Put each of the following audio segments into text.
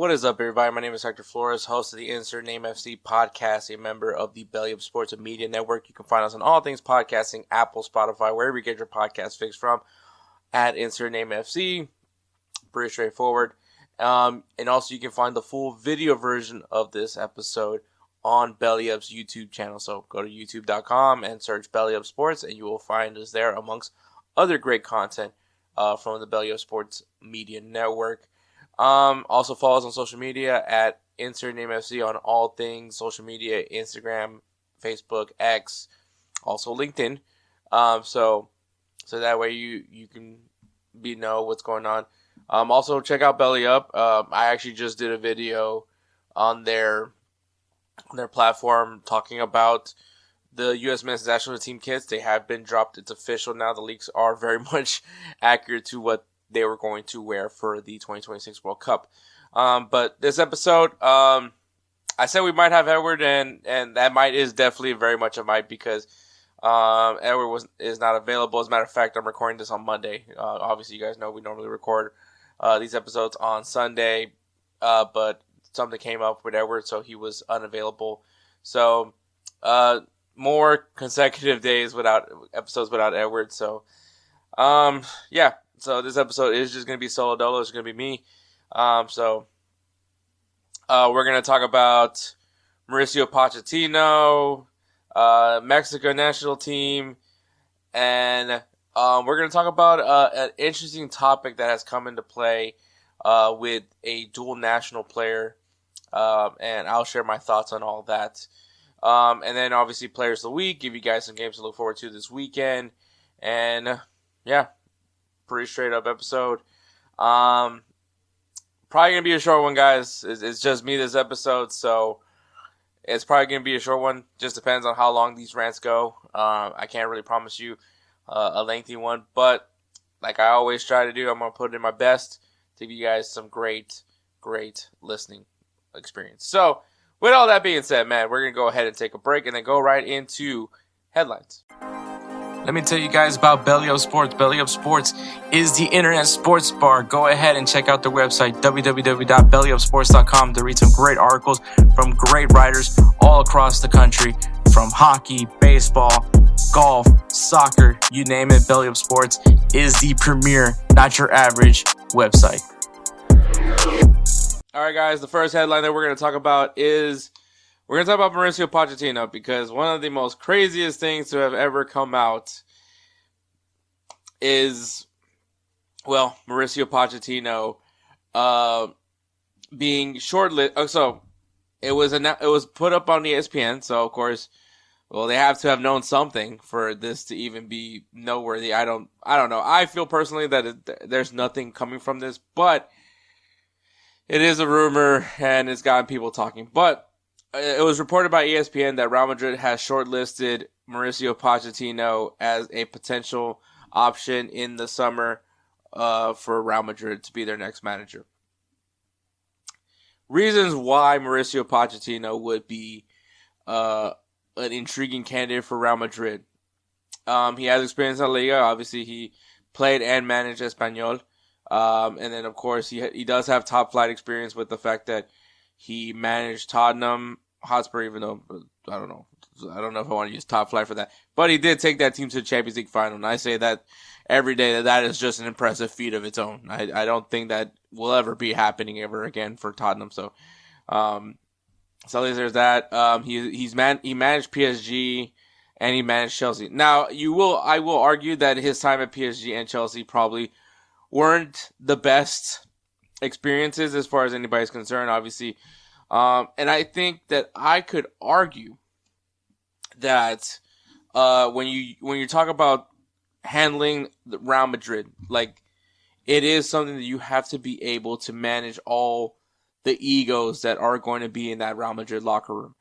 What is up, everybody? My name is Hector Flores, host of the Insert Name FC podcast, a member of the Belly Up Sports and Media Network. You can find us on all things podcasting, Apple, Spotify, wherever you get your podcast fix from, at Insert Name FC. Pretty straightforward. And also, you can find the full video version of this episode on Belly Up's YouTube channel. So go to youtube.com and search Belly Up Sports, and you will find us there amongst other great content from the Belly Up Sports Media Network. Also follow us on social media at Insert Name FC on all things social media, Instagram, Facebook, X, also LinkedIn. So that way you can know what's going on. Also check out Belly Up. I actually just did a video on their platform talking about the U.S. men's national team kits. They have been dropped. It's official now. The leaks are very much accurate to what they were going to wear for the 2026 World Cup. But this episode, I said we might have Edward, and that is definitely very much a might, because Edward is not available. As a matter of fact, I'm recording this on Monday. Obviously, you guys know we normally record these episodes on Sunday, but something came up with Edward, so he was unavailable. So more consecutive days without episodes without Edward. So yeah. So this episode is just going to be solo dolo. It's going to be me. So we're going to talk about Mauricio Pochettino, Mexico national team, and we're going to talk about an interesting topic that has come into play with a dual national player, and I'll share my thoughts on all that. And then obviously Players of the Week, give you guys some games to look forward to this weekend, and yeah. Pretty straight up episode. Probably gonna be a short one, guys. It's just me this episode, so it's probably gonna be a short one. Just depends on how long these rants go. I can't really promise you a lengthy one, but like I always try to do, I'm gonna put in my best to give you guys some great listening experience. So with all that being said, man, we're gonna go ahead and take a break and then go right into headlines. Let me tell you guys about Belly Up Sports. Belly Up Sports is the internet sports bar. Go ahead and check out their website, www.bellyupsports.com, to read some great articles from great writers all across the country, from hockey, baseball, golf, soccer, you name it. Belly Up Sports is the premier, not your average website. All right, guys, the first headline that we're going to talk about is we're going to talk about Mauricio Pochettino, because one of the most craziest things to have ever come out is, well, Mauricio Pochettino being shortlisted. So it was put up on ESPN, so of course, well, they have to have known something for this to even be noteworthy. I don't know. I feel personally that there's nothing coming from this, but it is a rumor and it's gotten people talking. But it was reported by ESPN that Real Madrid has shortlisted Mauricio Pochettino as a potential option in the summer for Real Madrid to be their next manager. Reasons why Mauricio Pochettino would be an intriguing candidate for Real Madrid. He has experience in La Liga. Obviously, he played and managed Espanyol. And then, of course, he does have top flight experience with the fact that he managed Tottenham Hotspur, even though I don't know if I want to use top flight for that, but he did take that team to the Champions League final, and I say that every day that is just an impressive feat of its own. I don't think that will ever be happening ever again for Tottenham. So at least there's that. He managed PSG and he managed Chelsea. Now I will argue that his time at PSG and Chelsea probably weren't the best experiences as far as anybody's concerned, obviously. And I think that I could argue that when you talk about handling the Real Madrid, like, it is something that you have to be able to manage all the egos that are going to be in that Real Madrid locker room.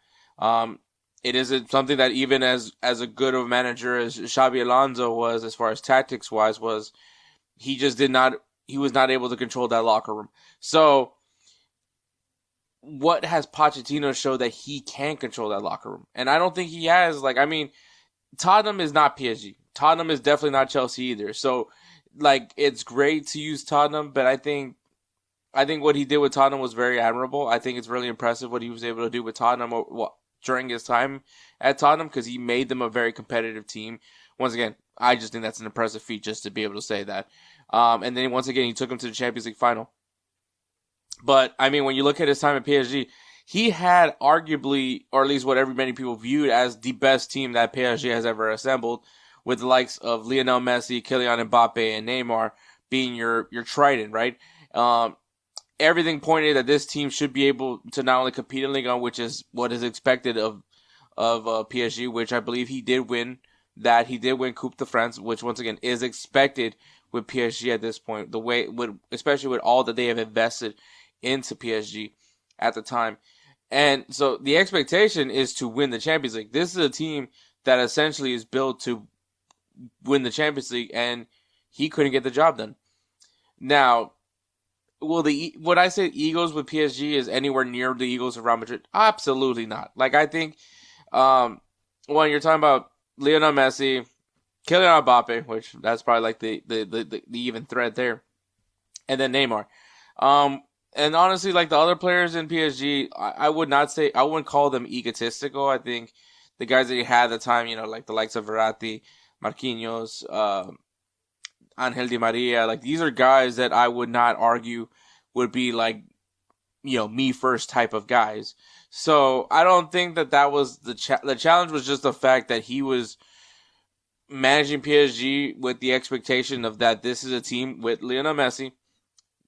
It is something that even as a good of a manager as Xabi Alonso was, as far as tactics wise, he was not able to control that locker room. So what has Pochettino showed that he can control that locker room? And I don't think he has. Tottenham is not PSG. Tottenham is definitely not Chelsea either. So, it's great to use Tottenham, but I think I think what he did with Tottenham was very admirable. I think it's really impressive what he was able to do with Tottenham during his time at Tottenham, because he made them a very competitive team. Once again, I just think that's an impressive feat just to be able to say that. And then once again, he took them to the Champions League final. But, I mean, when you look at his time at PSG, he had arguably, or at least what many people viewed as the best team that PSG has ever assembled, with the likes of Lionel Messi, Kylian Mbappe, and Neymar being your trident, right? Everything pointed that this team should be able to not only compete in Ligue 1, which is what is expected of PSG, which I believe he did win. That he did win Coupe de France, which once again is expected with PSG at this point. The way, especially with all that they have invested into PSG at the time, and so the expectation is to win the Champions League. This is a team that essentially is built to win the Champions League, and he couldn't get the job done. Now, would I say Eagles with PSG is anywhere near the Eagles of Real Madrid? Absolutely not. Like, I think when you're talking about Lionel Messi, Kylian Mbappe, which that's probably like the even thread there, and then Neymar. And honestly, like the other players in PSG, I wouldn't call them egotistical. I think the guys that you had at the time, like the likes of Verratti, Marquinhos, Angel Di Maria, like these are guys that I would not argue would be like, me first type of guys. So I don't think that was the challenge was just the fact that he was managing PSG with the expectation of that this is a team with Lionel Messi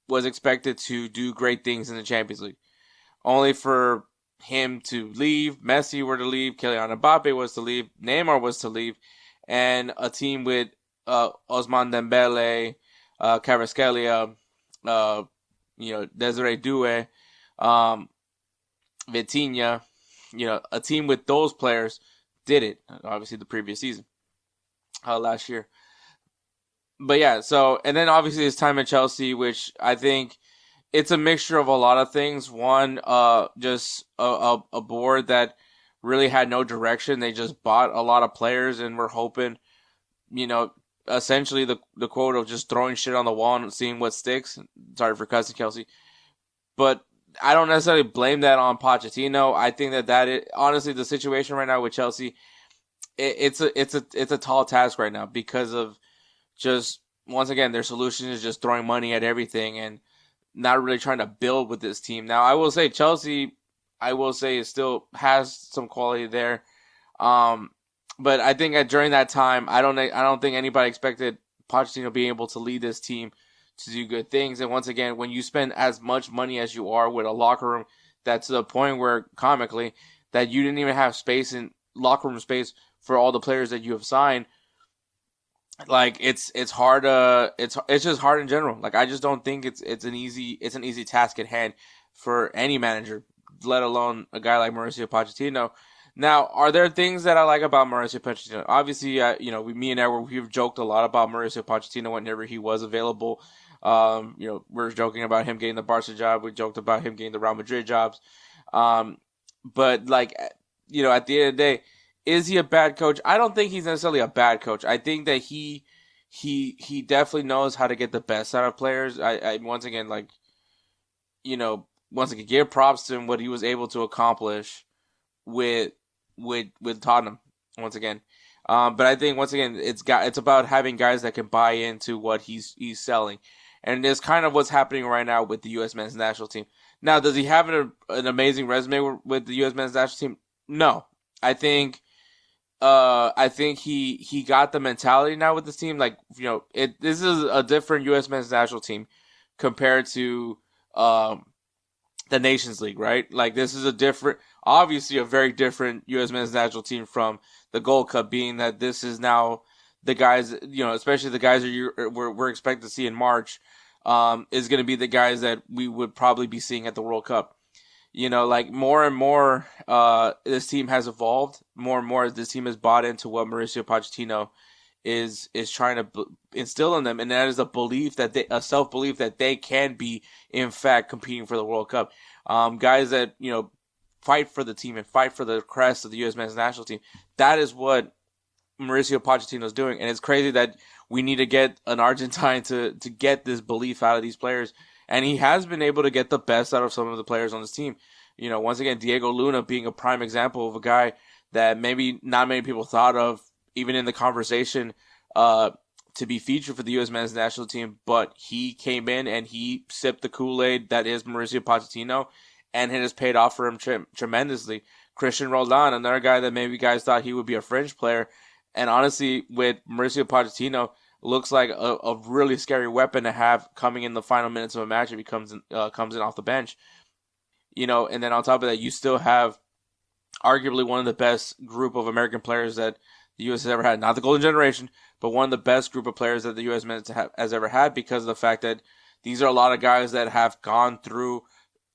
was expected to do great things in the Champions League. Only for him to leave, Messi were to leave, Kylian Mbappe was to leave, Neymar was to leave, and a team with Ousmane Dembele, Kvaratskhelia, Desiree Doué, Vitinha, a team with those players did it. Obviously, the previous season, last year. But yeah, and then obviously his time at Chelsea, which I think it's a mixture of a lot of things. One, just a board that really had no direction. They just bought a lot of players and were hoping, essentially the quote of just throwing shit on the wall and seeing what sticks. Sorry for cussing, Kelsey. But I don't necessarily blame that on Pochettino. I think honestly, the situation right now with Chelsea, it's a tall task right now because of just, once again, their solution is just throwing money at everything and not really trying to build with this team. Now, I will say Chelsea, it still has some quality there. But I think during that time, I don't think anybody expected Pochettino being able to lead this team to do good things. And once again, when you spend as much money as you are with a locker room, that's to the point where, comically, that you didn't even have locker room space for all the players that you have signed. Like, it's hard. It's just hard in general. Like, I just don't think it's an easy task at hand for any manager, let alone a guy like Mauricio Pochettino. Now, are there things that I like about Mauricio Pochettino? Obviously, me and Edward, we've joked a lot about Mauricio Pochettino whenever he was available. We're joking about him getting the Barca job. We joked about him getting the Real Madrid jobs. But like, at the end of the day, is he a bad coach? I don't think he's necessarily a bad coach. I think that he definitely knows how to get the best out of players. I once again, give props to him what he was able to accomplish with Tottenham once again. But I think once again it's about having guys that can buy into what he's selling. And it's kind of what's happening right now with the US men's national team. Now, does he have an amazing resume with the US men's national team? No. I think he got the mentality now with this team. Like, this is a different US men's national team compared to the Nations League, right? Like, this is obviously a very different US men's national team from the Gold Cup, being that this is now the guys, especially the guys that we're expected to see in March, is going to be the guys that we would probably be seeing at the World Cup. Like, more and more, this team has evolved. More and more, this team has bought into what Mauricio Pochettino is trying to instill in them, and that is a self-belief that they can be, in fact, competing for the World Cup. Guys that, fight for the team and fight for the crest of the U.S. men's national team. That is what Mauricio Pochettino is doing, and it's crazy that we need to get an Argentine to get this belief out of these players. And he has been able to get the best out of some of the players on this team. Once again, Diego Luna being a prime example of a guy that maybe not many people thought of, even in the conversation, to be featured for the U.S. men's national team. But he came in and he sipped the Kool-Aid that is Mauricio Pochettino, and it has paid off for him tremendously. Christian Roldan, another guy that maybe guys thought he would be a fringe player. And honestly, with Mauricio Pochettino, looks like a really scary weapon to have coming in the final minutes of a match if he comes in off the bench. And then on top of that, you still have arguably one of the best group of American players that the U.S. has ever had. Not the golden generation, but one of the best group of players that the U.S. has ever had, because of the fact that these are a lot of guys that have gone through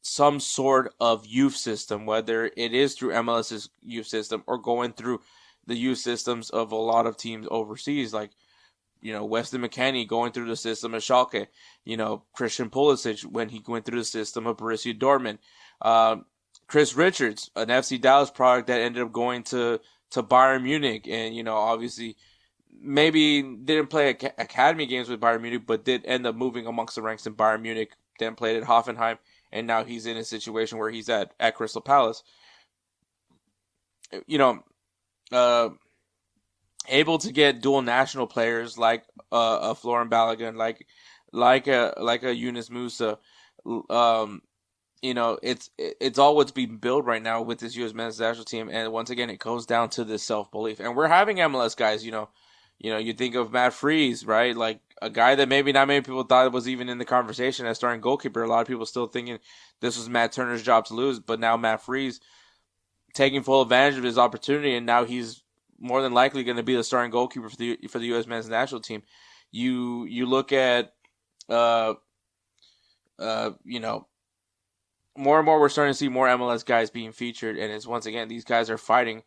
some sort of youth system, whether it is through MLS's youth system or going through the youth systems of a lot of teams overseas, like, Weston McKennie going through the system of Schalke, Christian Pulisic when he went through the system of Borussia Dortmund, Chris Richards, an FC Dallas product that ended up going to Bayern Munich, and, obviously maybe didn't play academy games with Bayern Munich, but did end up moving amongst the ranks in Bayern Munich, then played at Hoffenheim, and now he's in a situation where he's at Crystal Palace. Able to get dual national players like a Florin Balogun, like a Yunus Musa. It's all what's being built right now with this U.S. men's national team, and once again, it goes down to this self-belief. And we're having MLS guys, you think of Matt Freese, right? Like a guy that maybe not many people thought was even in the conversation as starting goalkeeper. A lot of people still thinking this was Matt Turner's job to lose, but now Matt Freese taking full advantage of his opportunity, and now he's more than likely going to be the starting goalkeeper for the U.S. men's national team. You look at more and more we're starting to see more MLS guys being featured, and it's once again these guys are fighting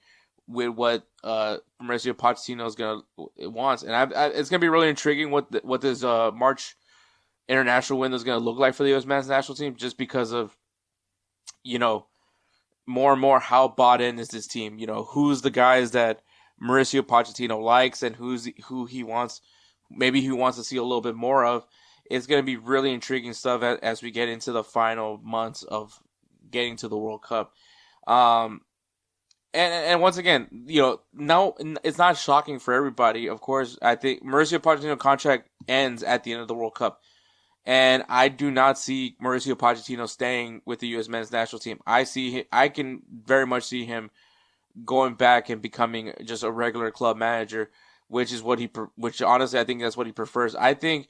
with what Mauricio Pochettino wants, and it's going to be really intriguing what this March international window is going to look like for the U.S. men's national team, just because of more and more how bought in is this team. Who's the guys that Mauricio Pochettino likes and who he wants to see a little bit more of. It's going to be really intriguing stuff as we get into the final months of getting to the World Cup. And once again, no, it's not shocking for everybody. Of course, I think Mauricio Pochettino contract ends at the end of the World Cup. And I do not see Mauricio Pochettino staying with the U.S. men's national team. I can very much see him going back and becoming just a regular club manager, which honestly I think that's what he prefers. I think,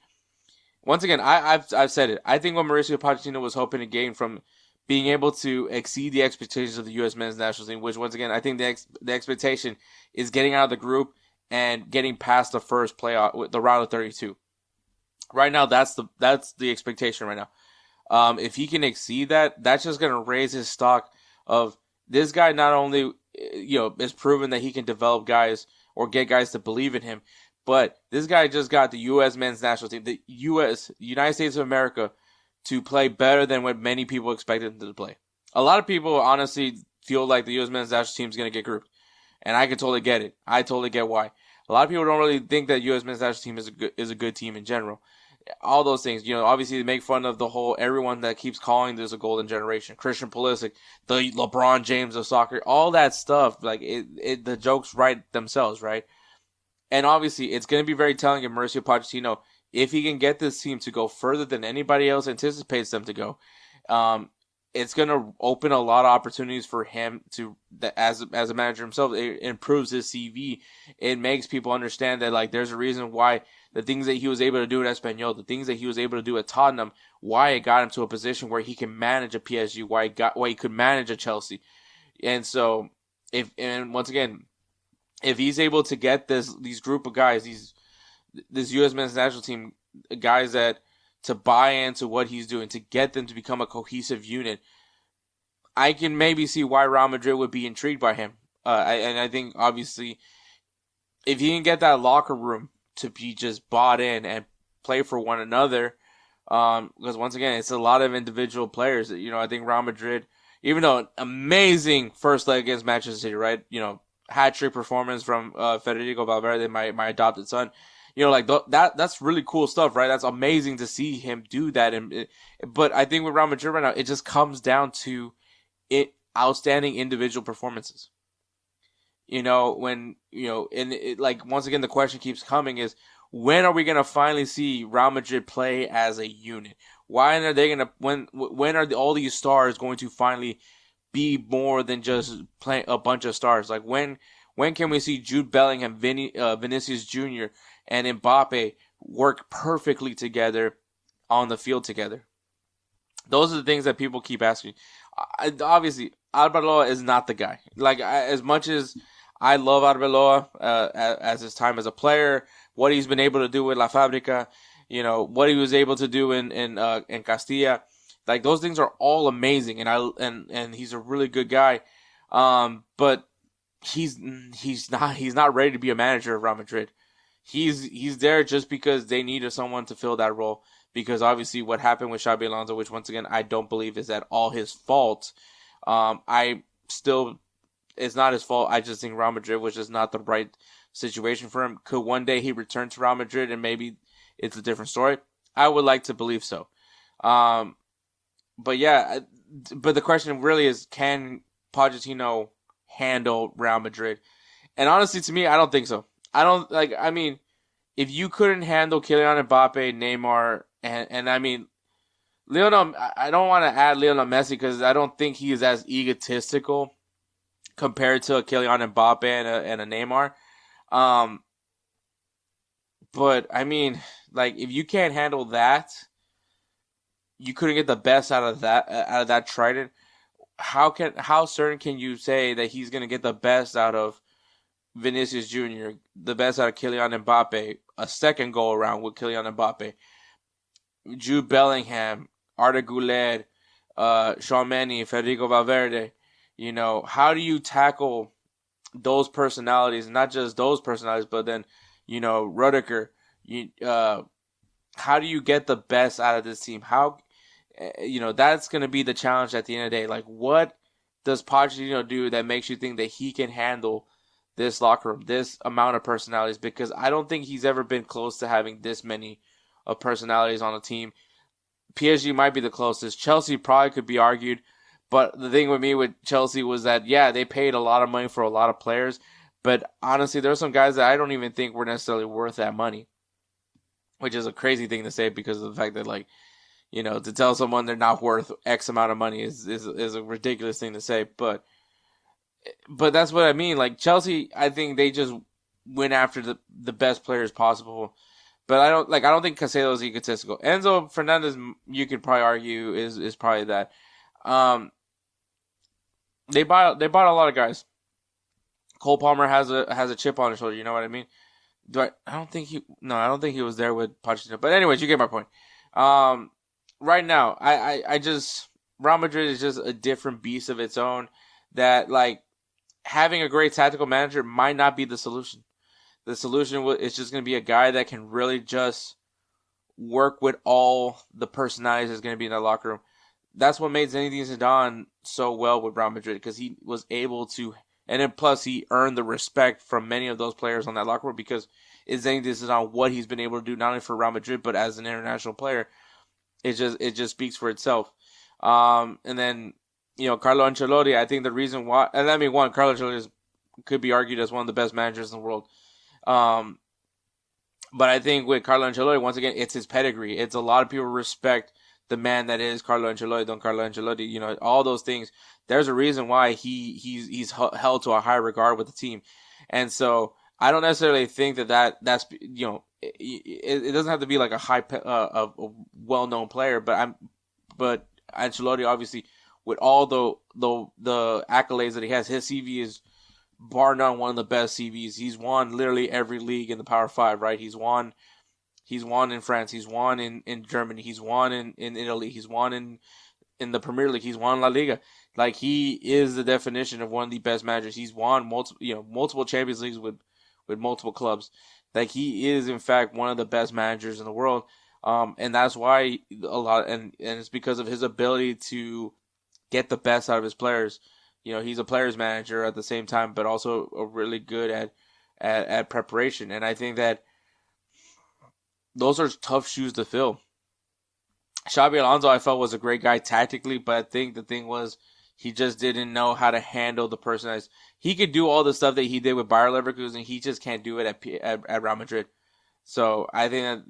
once again, I've said it. I think what Mauricio Pochettino was hoping to gain from being able to exceed the expectations of the U.S. men's national team, which once again I think the expectation is getting out of the group and getting past the first playoff, the round of 32. Right now, that's the expectation right now. If he can exceed that, that's just going to raise his stock of this guy. Not only is proven that he can develop guys or get guys to believe in him, but this guy just got the U.S. men's national team, the United States of America, to play better than what many people expected him to play. A lot of people honestly feel like the U.S. men's national team is going to get grouped, and I can totally get it. I totally get why. A lot of people don't really think that U.S. men's national team is a good team in general. All those things, obviously they make fun of the whole, everyone that keeps calling this a golden generation. Christian Pulisic, the LeBron James of soccer, all that stuff. Like the jokes write themselves, right? And obviously it's going to be very telling of Mauricio Pochettino if he can get this team to go further than anybody else anticipates them to go. It's going to open a lot of opportunities for him to, as a manager himself. It improves his CV. It makes people understand that, like, there's a reason why the things that he was able to do at Espanyol, the things that he was able to do at Tottenham, why it got him to a position where he can manage a PSG, why he could manage a Chelsea. And so, once again, if he's able to get these group of guys, this U.S. men's national team, guys that to buy into what he's doing, to get them to become a cohesive unit, I can maybe see why Real Madrid would be intrigued by him. And I think, obviously, if he can get that locker room to be just bought in and play for one another, because once again, it's a lot of individual players. I think Real Madrid, even though an amazing first leg against Manchester City, right? Hat-trick performance from Federico Valverde, my adopted son. Like that's really cool stuff, right? That's amazing to see him do that. But I think with Real Madrid right now, it just comes down to outstanding individual performances. When and like once again, the question keeps coming is, when are we gonna finally see Real Madrid play as a unit? Why are they gonna when are all these stars going to finally be more than just playing a bunch of stars? Like when can we see Jude Bellingham, Vinicius Jr. and Mbappe work perfectly together on the field together? Those are the things that people keep asking. Obviously, Arbeloa is not the guy. Like, as much as I love Arbeloa as his time as a player, what he's been able to do with La Fábrica, what he was able to do in Castilla, like those things are all amazing, and he's a really good guy. But he's not ready to be a manager of Real Madrid. He's there just because they needed someone to fill that role. Because obviously what happened with Xabi Alonso, which once again I don't believe is at all his fault. It's not his fault. I just think Real Madrid was just not the right situation for him. Could one day he return to Real Madrid and maybe it's a different story? I would like to believe so. But yeah, but the question really is, can Pochettino handle Real Madrid? And honestly, to me, I don't think so. I mean, if you couldn't handle Kylian Mbappe, Neymar, and I mean, Lionel, I don't want to add Lionel Messi because I don't think he is as egotistical compared to a Kylian Mbappe and a Neymar. But I mean, like, if you can't handle that, you couldn't get the best out of that trident. How certain can you say that he's gonna get the best out of Vinicius Jr., the best out of Kylian Mbappe, a second go around with Kylian Mbappe, Jude Bellingham, Arda Güler, Tchouaméni, Federico Valverde? How do you tackle those personalities? Not just those personalities, but then, Rudiger. How do you get the best out of this team? How, that's going to be the challenge at the end of the day. Like, what does Pochettino do that makes you think that he can handle this locker room, this amount of personalities? Because I don't think he's ever been close to having this many of personalities on a team. PSG might be the closest. Chelsea probably could be argued. But the thing with me with Chelsea was that, yeah, they paid a lot of money for a lot of players. But honestly, there are some guys that I don't even think were necessarily worth that money. Which is a crazy thing to say because of the fact that, like, to tell someone they're not worth X amount of money is a ridiculous thing to say. But that's what I mean. Like, Chelsea, I think they just went after the best players possible. But I don't think Caicedo is egotistical. Enzo Fernandez, you could probably argue, is probably that. They bought a lot of guys. Cole Palmer has a chip on his shoulder. You know what I mean? I don't think he was there with Pochettino. But anyways, you get my point. Right now, I just, Real Madrid is just a different beast of its own. That, like, having a great tactical manager might not be the solution. The solution is just going to be a guy that can really just work with all the personalities that's going to be in that locker room. That's what made Zinedine Zidane so well with Real Madrid, because he was able to, and then plus he earned the respect from many of those players on that locker room because it's Zinedine Zidane, what he's been able to do not only for Real Madrid but as an international player. It just speaks for itself. And then, Carlo Ancelotti, I think the reason why, and I mean, Carlo Ancelotti could be argued as one of the best managers in the world. But I think with Carlo Ancelotti, once again, it's his pedigree. It's a lot of people respect the man that is Carlo Ancelotti, Don Carlo Ancelotti. All those things. There's a reason why he's held to a high regard with the team, and so I don't necessarily think that's it doesn't have to be like a well-known player, but Ancelotti, obviously, with all the accolades that he has, his CV is bar none one of the best CVs. He's won literally every league in the Power Five, right? He's won in France, he's won in Germany, he's won in Italy, he's won in the Premier League, he's won La Liga. Like, he is the definition of one of the best managers. He's won multiple Champions Leagues with multiple clubs. Like, he is in fact one of the best managers in the world. And that's why and it's because of his ability to get the best out of his players. He's a player's manager at the same time, but also really good at preparation. And I think that those are tough shoes to fill. Xabi Alonso, I felt, was a great guy tactically, but I think the thing was he just didn't know how to handle the person. He could do all the stuff that he did with Bayer Leverkusen. He just can't do it at Real Madrid. So I think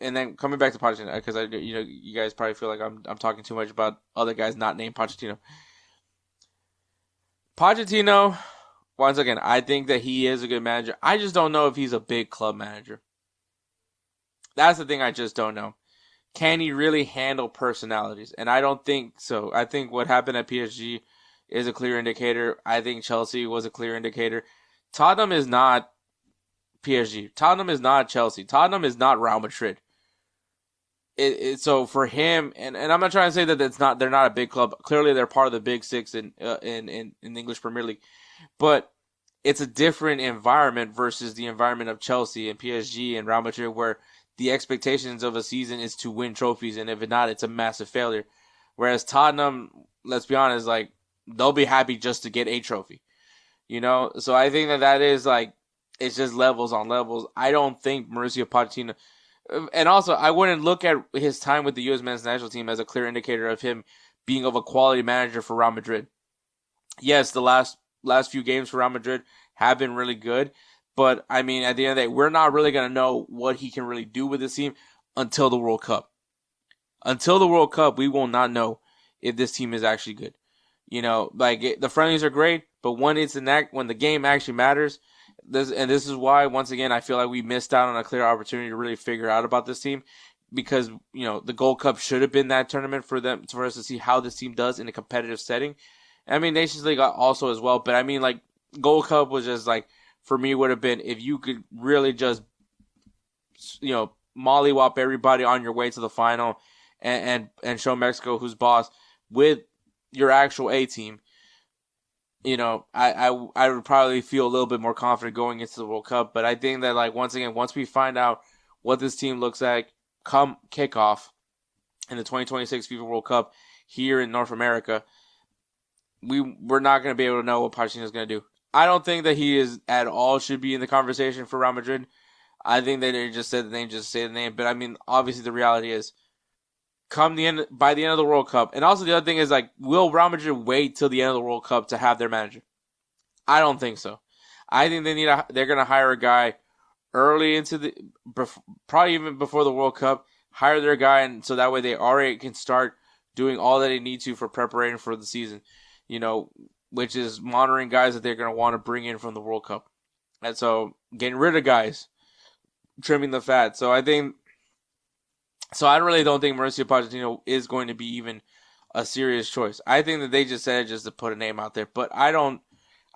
and then coming back to Pochettino, because you guys probably feel like I'm talking too much about other guys not named Pochettino. Pochettino, once again, I think that he is a good manager. I just don't know if he's a big club manager. That's the thing I just don't know. Can he really handle personalities? And I don't think so. I think what happened at PSG is a clear indicator. I think Chelsea was a clear indicator. Tottenham is not PSG. Tottenham is not Chelsea. Tottenham is not Real Madrid. So for him, and I'm not trying to say that they're not a big club. Clearly, they're part of the Big Six in the English Premier League, but it's a different environment versus the environment of Chelsea and PSG and Real Madrid, where the expectations of a season is to win trophies, and if it's not, it's a massive failure. Whereas Tottenham, let's be honest, like they'll be happy just to get a trophy, So I think that is like it's just levels on levels. I don't think Mauricio Pochettino, and also I wouldn't look at his time with the U.S. men's national team as a clear indicator of him being of a quality manager for Real Madrid. Yes, the last few games for Real Madrid have been really good. But, I mean, at the end of the day, we're not really going to know what he can really do with this team until the World Cup. Until the World Cup, we will not know if this team is actually good. The friendlies are great, but when the game actually matters, this is why, once again, I feel like we missed out on a clear opportunity to really figure out about this team. Because, the Gold Cup should have been that tournament for us to see how this team does in a competitive setting. I mean, Nations League also as well. But, I mean, like, Gold Cup was just, like, for me would have been if you could really just, mollywop everybody on your way to the final and show Mexico who's boss with your actual A team. I would probably feel a little bit more confident going into the World Cup. But I think that, like, once again, once we find out what this team looks like come kickoff in the 2026 FIFA World Cup here in North America, we're not going to be able to know what Pochettino is going to do. I don't think that he is at all should be in the conversation for Real Madrid. I think that they just said the name, just say the name. But I mean, obviously the reality is, by the end of the World Cup, and also the other thing is, like, will Real Madrid wait till the end of the World Cup to have their manager? I don't think so. I think they're going to hire a guy early into probably even before the World Cup, hire their guy, and so that way they already can start doing all that they need to for preparation for the season. Which is monitoring guys that they're going to want to bring in from the World Cup. And so getting rid of guys, trimming the fat. So I really don't think Mauricio Pochettino is going to be even a serious choice. I think that they just said it just to put a name out there. But I don't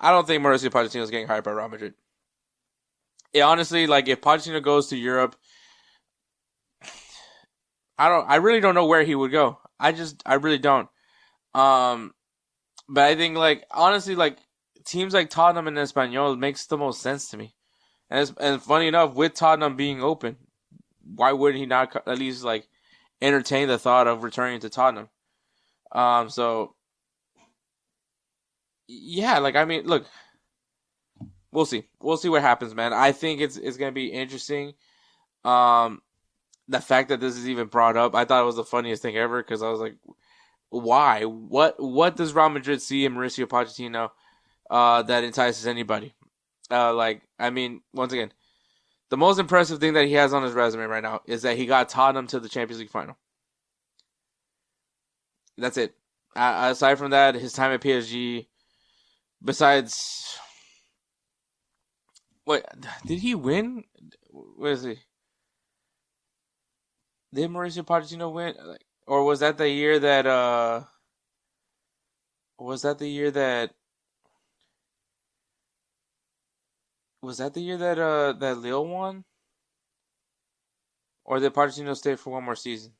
think Mauricio Pochettino is getting hired by Real Madrid. Honestly, like, if Pochettino goes to Europe, I really don't know where he would go. I really don't. But I think, like, honestly, like, teams like Tottenham and Espanyol makes the most sense to me. And funny enough, with Tottenham being open, why wouldn't he not at least, like, entertain the thought of returning to Tottenham? So, yeah, like, I mean, look, we'll see. We'll see what happens, man. I think it's going to be interesting. The fact that this is even brought up, I thought it was the funniest thing ever, because I was like, why? What does Real Madrid see in Mauricio Pochettino that entices anybody? I mean, once again, the most impressive thing that he has on his resume right now is that he got Tottenham to the Champions League final. That's it. Aside from that, his time at PSG, besides... Wait, did he win? Where is he? Did Mauricio Pochettino win? Or was that the year that that Lille won? Or did Pochettino stay for one more season?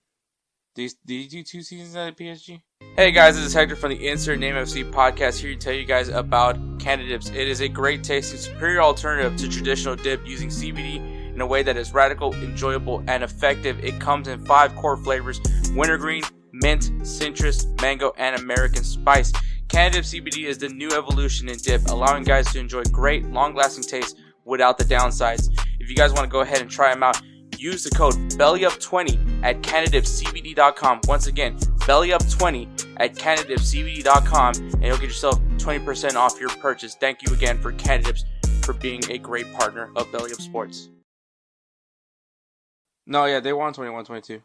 Did he do 2 seasons at PSG? Hey guys, this is Hector from the Insert Name FC podcast, here to tell you guys about Canada Dips. It is a great tasting, superior alternative to traditional dip using CBD in a way that is radical, enjoyable, and effective. It comes in 5 core flavors: wintergreen, mint, citrus, mango, and American spice. Canada Dip CBD is the new evolution in dip, allowing guys to enjoy great, long-lasting taste without the downsides. If you guys want to go ahead and try them out, use the code BELLYUP20 at CanadipCBD.com. Once again, BELLYUP20 at CanadipCBD.com, and you'll get yourself 20% off your purchase. Thank you again for Canadips for being a great partner of Belly Up Sports. No, yeah, they won 21-22.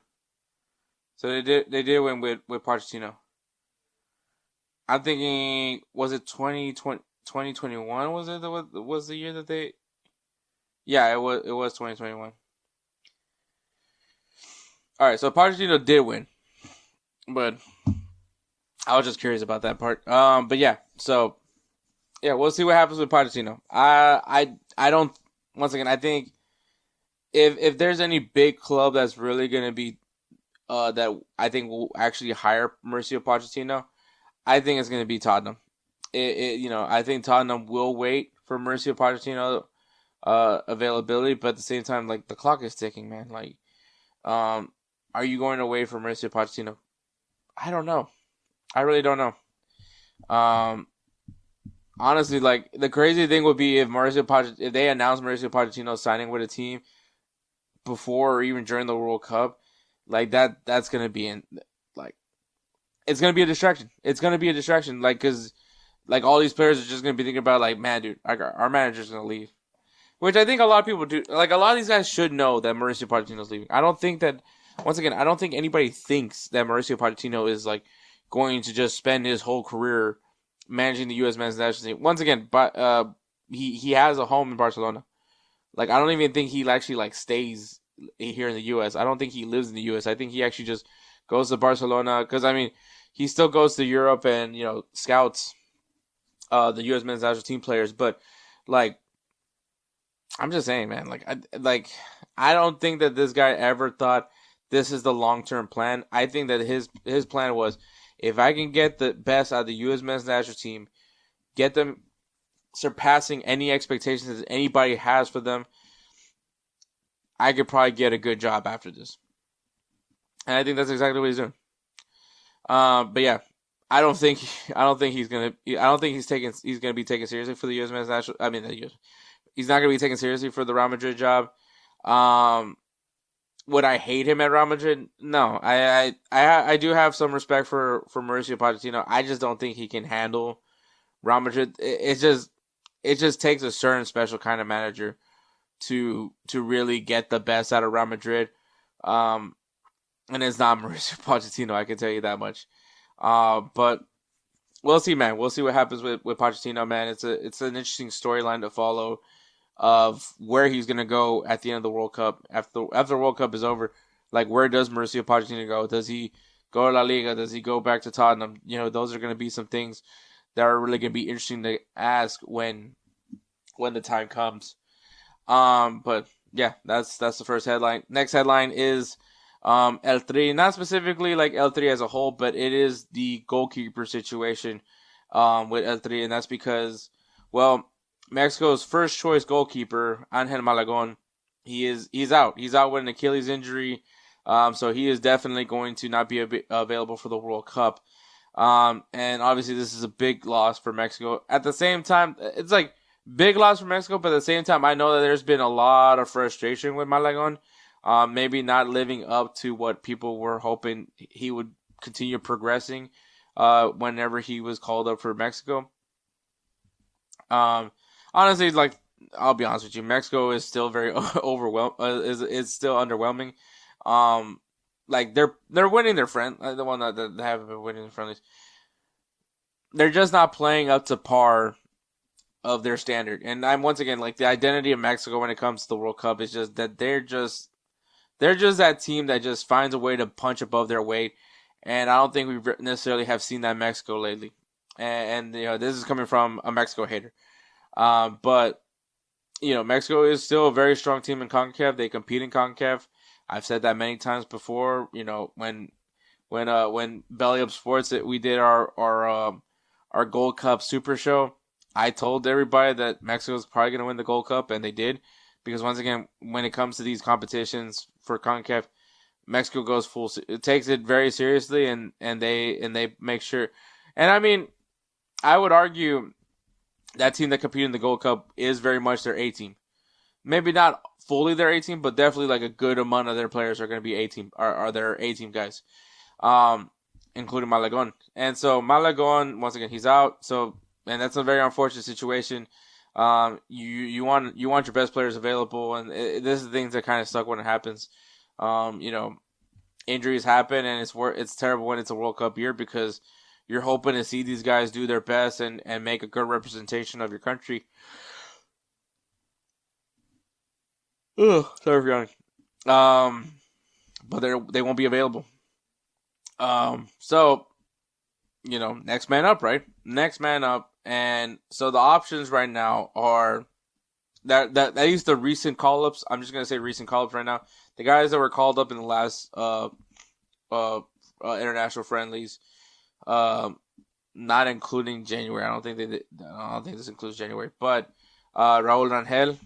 So they did win with Pochettino. I'm thinking, was it 2021? Was it was the year that they? Yeah, it was 2021. All right, so Pochettino did win, but I was just curious about that part. But yeah, so yeah, we'll see what happens with Pochettino. I don't. Once again, I think if there's any big club that's really gonna be that I think will actually hire Mauricio Pochettino, I think it's gonna be Tottenham. I think Tottenham will wait for Mauricio Pochettino availability, but at the same time, like, the clock is ticking, man. Like, are you going to wait for Mauricio Pochettino? I don't know. I really don't know. Honestly, like, the crazy thing would be if they announced Mauricio Pochettino signing with a team before or even during the World Cup, like, that's gonna be it's gonna be a distraction. It's gonna be a distraction, like, because like all these players are just gonna be thinking about, like, man, dude, our manager's gonna leave, which I think a lot of people do. Like, a lot of these guys should know that Mauricio Pochettino's leaving. I don't think anybody thinks that Mauricio Pochettino is, like, going to just spend his whole career managing the U.S. men's national team. Once again, but he has a home in Barcelona. Like, I don't even think he actually, like, stays here in the U.S. I don't think he lives in the U.S. I think he actually just goes to Barcelona, because, I mean, he still goes to Europe and, scouts the U.S. men's national team players. But, like, I'm just saying, man, I don't think that this guy ever thought this is the long-term plan. I think that his plan was, if I can get the best out of the U.S. men's national team, get them surpassing any expectations that anybody has for them, I could probably get a good job after this. And I think that's exactly what he's doing. But yeah, I don't think he's gonna be taken seriously for the U.S. men's national. I mean, he's not gonna be taken seriously for the Real Madrid job. Would I hate him at Real Madrid? No, I do have some respect for Mauricio Pochettino. I just don't think he can handle Real Madrid. It just takes a certain special kind of manager to really get the best out of Real Madrid. And it's not Mauricio Pochettino, I can tell you that much. But we'll see, man. We'll see what happens with Pochettino, man. It's an interesting storyline to follow of where he's gonna go at the end of the World Cup. After the World Cup is over, like, where does Mauricio Pochettino go? Does he go to La Liga? Does he go back to Tottenham? Those are gonna be some things that are really gonna be interesting to ask when the time comes. But yeah, that's the first headline. Next headline is El Tri, not specifically like El Tri as a whole, but it is the goalkeeper situation with El Tri, and that's because, well, Mexico's first choice goalkeeper, Ángel Malagón, he's out. He's out with an Achilles injury, so he is definitely going to not be available for the World Cup. And obviously this is a big loss for Mexico. At the same time, it's like big loss for Mexico, but at the same time, I know that there's been a lot of frustration with Malagón. Maybe not living up to what people were hoping he would continue progressing whenever he was called up for Mexico. Honestly, like, I'll be honest with you, Mexico is still very overwhelmed. Is still underwhelming. Like, they're winning their friend. The one that haven't been winning their friendlies. They're just not playing up to par of their standard. And I'm once again, like, the identity of Mexico when it comes to the World Cup is just that they're just that team that just finds a way to punch above their weight. And I don't think we necessarily have seen that in Mexico lately. And this is coming from a Mexico hater. But Mexico is still a very strong team in CONCACAF. They compete in CONCACAF. I've said that many times before. When Belly Up Sports, we did our Gold Cup Super Show, I told everybody that Mexico was probably going to win the Gold Cup, and they did. Because once again, when it comes to these competitions for CONCACAF, Mexico goes it takes it very seriously, and they make sure. And I mean, I would argue that team that competed in the Gold Cup is very much their A team. maybe not fully their A team, but definitely like a good amount of their players are going to be A team, are their A team guys, including Malagón. And so Malagón, once again, he's out. So, and that's a very unfortunate situation. You want your best players available, and this is the things that kind of suck when it happens. You know, injuries happen, and it's terrible when it's a World Cup year because you're hoping to see these guys do their best and make a good representation of your country. Ugh, sorry for yawning. But they won't be available. So you know, next man up, right? Next man up, and so the options right now are that at least the recent call ups. I'm just gonna say recent call ups right now. The guys that were called up in the last international friendlies, not including January. I don't think this includes January, but Raúl Rangel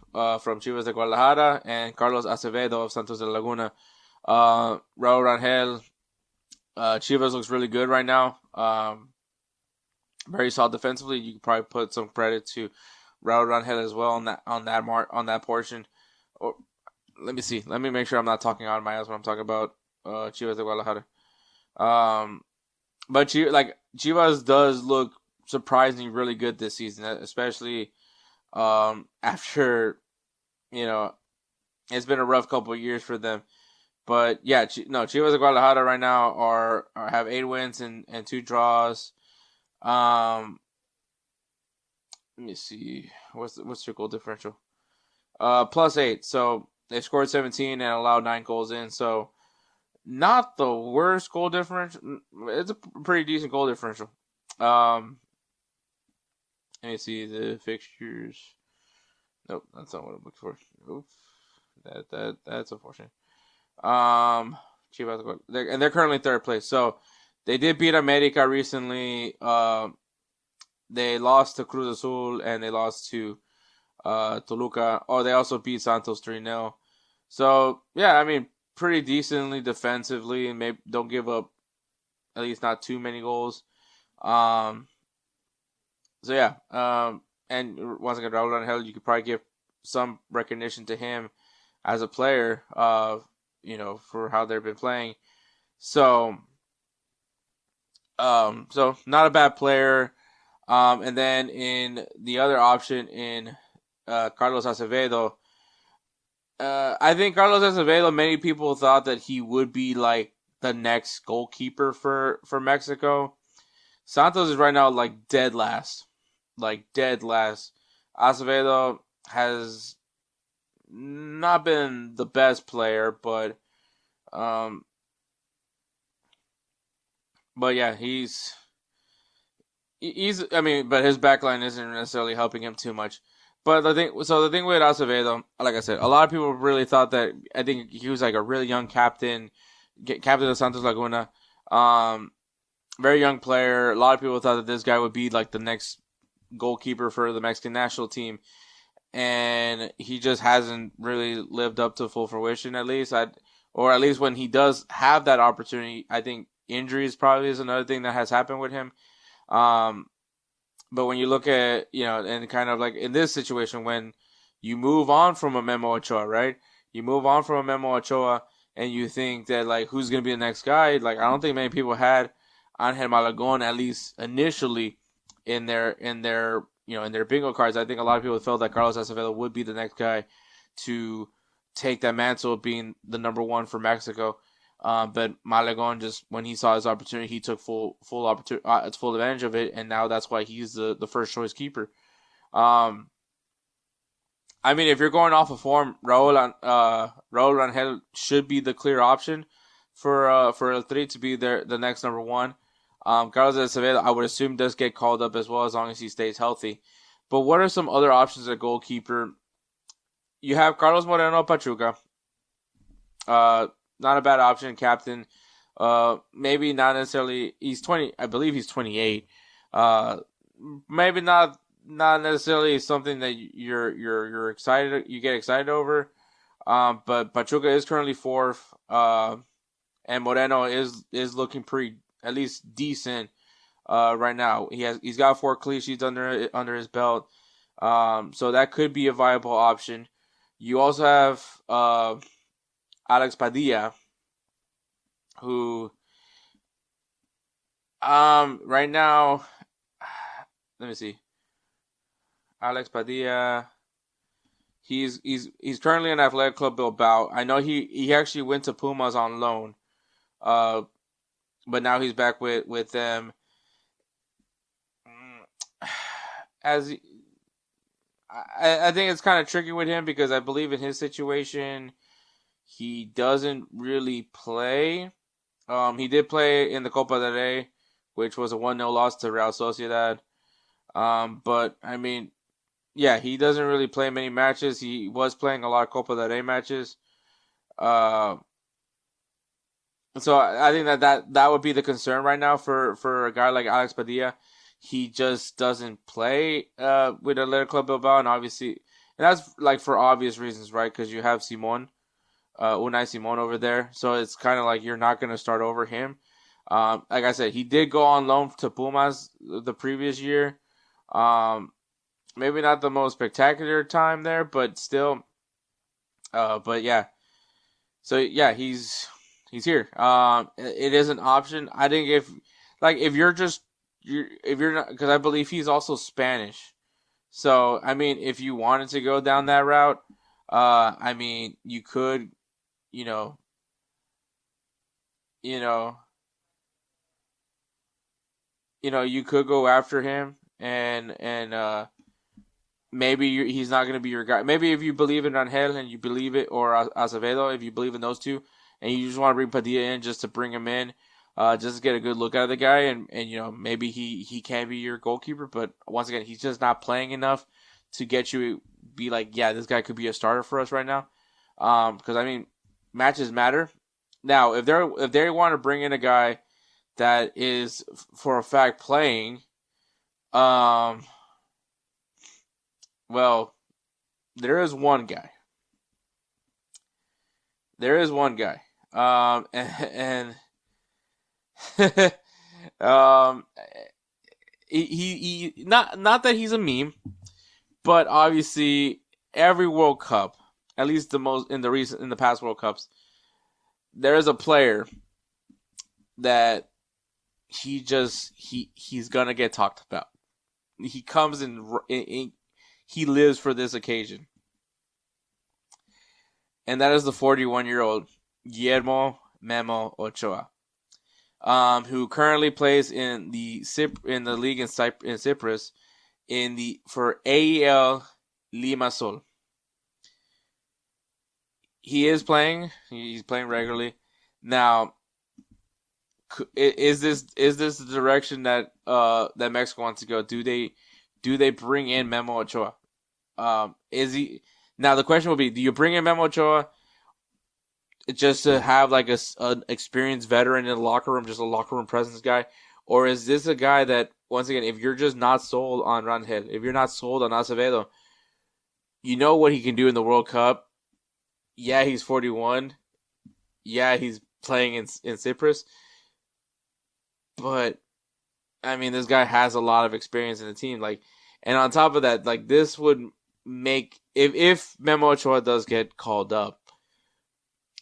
from Chivas de Guadalajara and Carlos Acevedo of Santos de Laguna. Raúl Rangel, Chivas looks really good right now. Very solid defensively. You could probably put some credit to Raúl Rangel as well on that portion. Or let me see. Let me make sure I'm not talking out of my ass when I'm talking about Chivas de Guadalajara. But Chivas does look surprisingly really good this season, especially after it's been a rough couple of years for them. But yeah, Chivas de Guadalajara right now have 8 wins and 2 draws. Let me see. What's their goal differential? +8. So they scored 17 and allowed 9 goals in. So not the worst goal differential. It's a pretty decent goal differential. Let me see the fixtures. Nope, that's not what I'm looking for. Oops. That's unfortunate. Chivas, they're currently 3rd place. So they did beat America recently. They lost to Cruz Azul and they lost to Toluca. Oh, they also beat Santos 3-0. So yeah, I mean, pretty decently defensively, and maybe don't give up at least not too many goals. So yeah, and once again, Raúl Rangel, you could probably give some recognition to him as a player, for how they've been playing. So not a bad player. And then in the other option in Carlos Acevedo, I think Carlos Acevedo, many people thought that he would be like the next goalkeeper for Mexico. Santos is right now like dead last. Acevedo has not been the best player, but yeah, he's I mean, but his backline isn't necessarily helping him too much. But the thing with Acevedo, like I said, a lot of people really thought that I think he was like a really young captain of Santos Laguna. Very young player. A lot of people thought that this guy would be like the next goalkeeper for the Mexican national team, and he just hasn't really lived up to full fruition. At least or at least when he does have that opportunity, I think injuries probably is another thing that has happened with him. But when you look at, and kind of like in this situation, when you move on from a Memo Ochoa, right? You move on from a Memo Ochoa and you think that, like, who's going to be the next guy? Like, I don't think many people had Ángel Malagón, at least initially, in their bingo cards. I think a lot of people felt that Carlos Acevedo would be the next guy to take that mantle of being the number 1 for Mexico. But Malagón, just when he saw his opportunity, he took full advantage of it, and now that's why he's the first choice keeper. I mean, if you're going off of form, Raúl Rangel should be the clear option for El Tri to be the next number 1. Carlos Acevedo, I would assume, does get called up as well as long as he stays healthy. But what are some other options at goalkeeper? You have Carlos Moreno Pachuca. Not a bad option, captain. Maybe not necessarily. He's 20. I believe he's 28. Maybe not necessarily something that you're excited. You get excited over. But Pachuca is currently 4th. And Moreno is looking pretty, at least decent. Right now he's got 4 clean sheets under his belt. So that could be a viable option. You also have Alex Padilla, who right now, let me see. Alex Padilla. He's currently in Athletic Club Bilbao. I know he actually went to Pumas on loan. Uh, but now he's back with them. As I think it's kind of tricky with him because I believe in his situation, he doesn't really play. He did play in the Copa del Rey, which was a 1-0 loss to Real Sociedad. But I mean, yeah, he doesn't really play many matches. He was playing a lot of Copa del Rey matches. Uh, so I think that would be the concern right now for a guy like Alex Padilla. He just doesn't play with Athletic Club Bilbao, and obviously, and that's like for obvious reasons, right? Because you have Simon, Unai Simon over there, so it's kind of like you're not going to start over him. Like I said, he did go on loan to Pumas the previous year. Maybe not the most spectacular time there, but still. But yeah, so yeah, he's here. It is an option. I think if you're not, because I believe he's also Spanish. So I mean, if you wanted to go down that route, I mean, you could, you know, you know, you could go after him and maybe he's not going to be your guy. Maybe if you believe in Angel and you believe it, or Acevedo, if you believe in those two, and you just want to bring Padilla in just to bring him in, just to get a good look at the guy, and maybe he can be your goalkeeper. But once again, he's just not playing enough to get you be like, yeah, this guy could be a starter for us right now. Because I mean, matches matter. Now, if they want to bring in a guy that is for a fact playing, um, well, there is one guy. There is one guy. And um, he not that he's a meme, but obviously every World Cup, at least the most in the past World Cups, there is a player that he's gonna get talked about. He comes in he lives for this occasion, and that is the 41-year-old Guillermo Memo Ochoa, who currently plays in the league in Cyprus for AEL Limassol. He is playing. He's playing regularly. Now, is this the direction that that Mexico wants to go? Do they bring in Memo Ochoa? Is he now? The question will be: do you bring in Memo Ochoa just to have like an experienced veteran in the locker room, just a locker room presence guy, or is this a guy that, once again, if you're just not sold on Rangel, if you're not sold on Acevedo, you know what he can do in the World Cup? Yeah, he's 41. Yeah, he's playing in Cyprus, but I mean, this guy has a lot of experience in the team. Like, and on top of that, like, this would make if Memo Ochoa does get called up,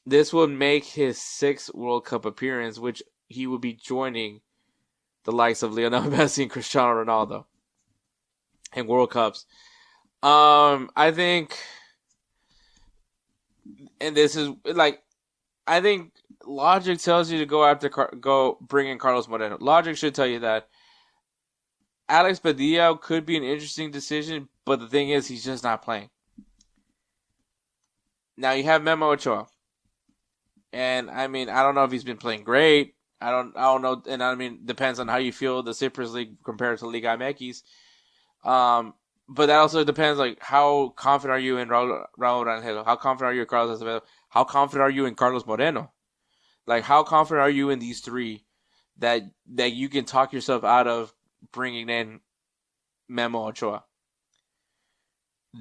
this would make his 6th World Cup appearance, which he would be joining the likes of Lionel Messi and Cristiano Ronaldo in World Cups. I think, and this is like, I think logic tells you to go bring in Carlos Moreno. Logic should tell you that Alex Padilla could be an interesting decision, but the thing is, he's just not playing. Now you have Memo Ochoa, and I mean, I don't know if he's been playing great. I don't know, and I mean, depends on how you feel the Cyprus League compared to Liga MX. But that also depends, like, how confident are you in Raul Rangel? How confident are you in Carlos Acevedo? How confident are you in Carlos Moreno? Like, how confident are you in these three that you can talk yourself out of bringing in Memo Ochoa?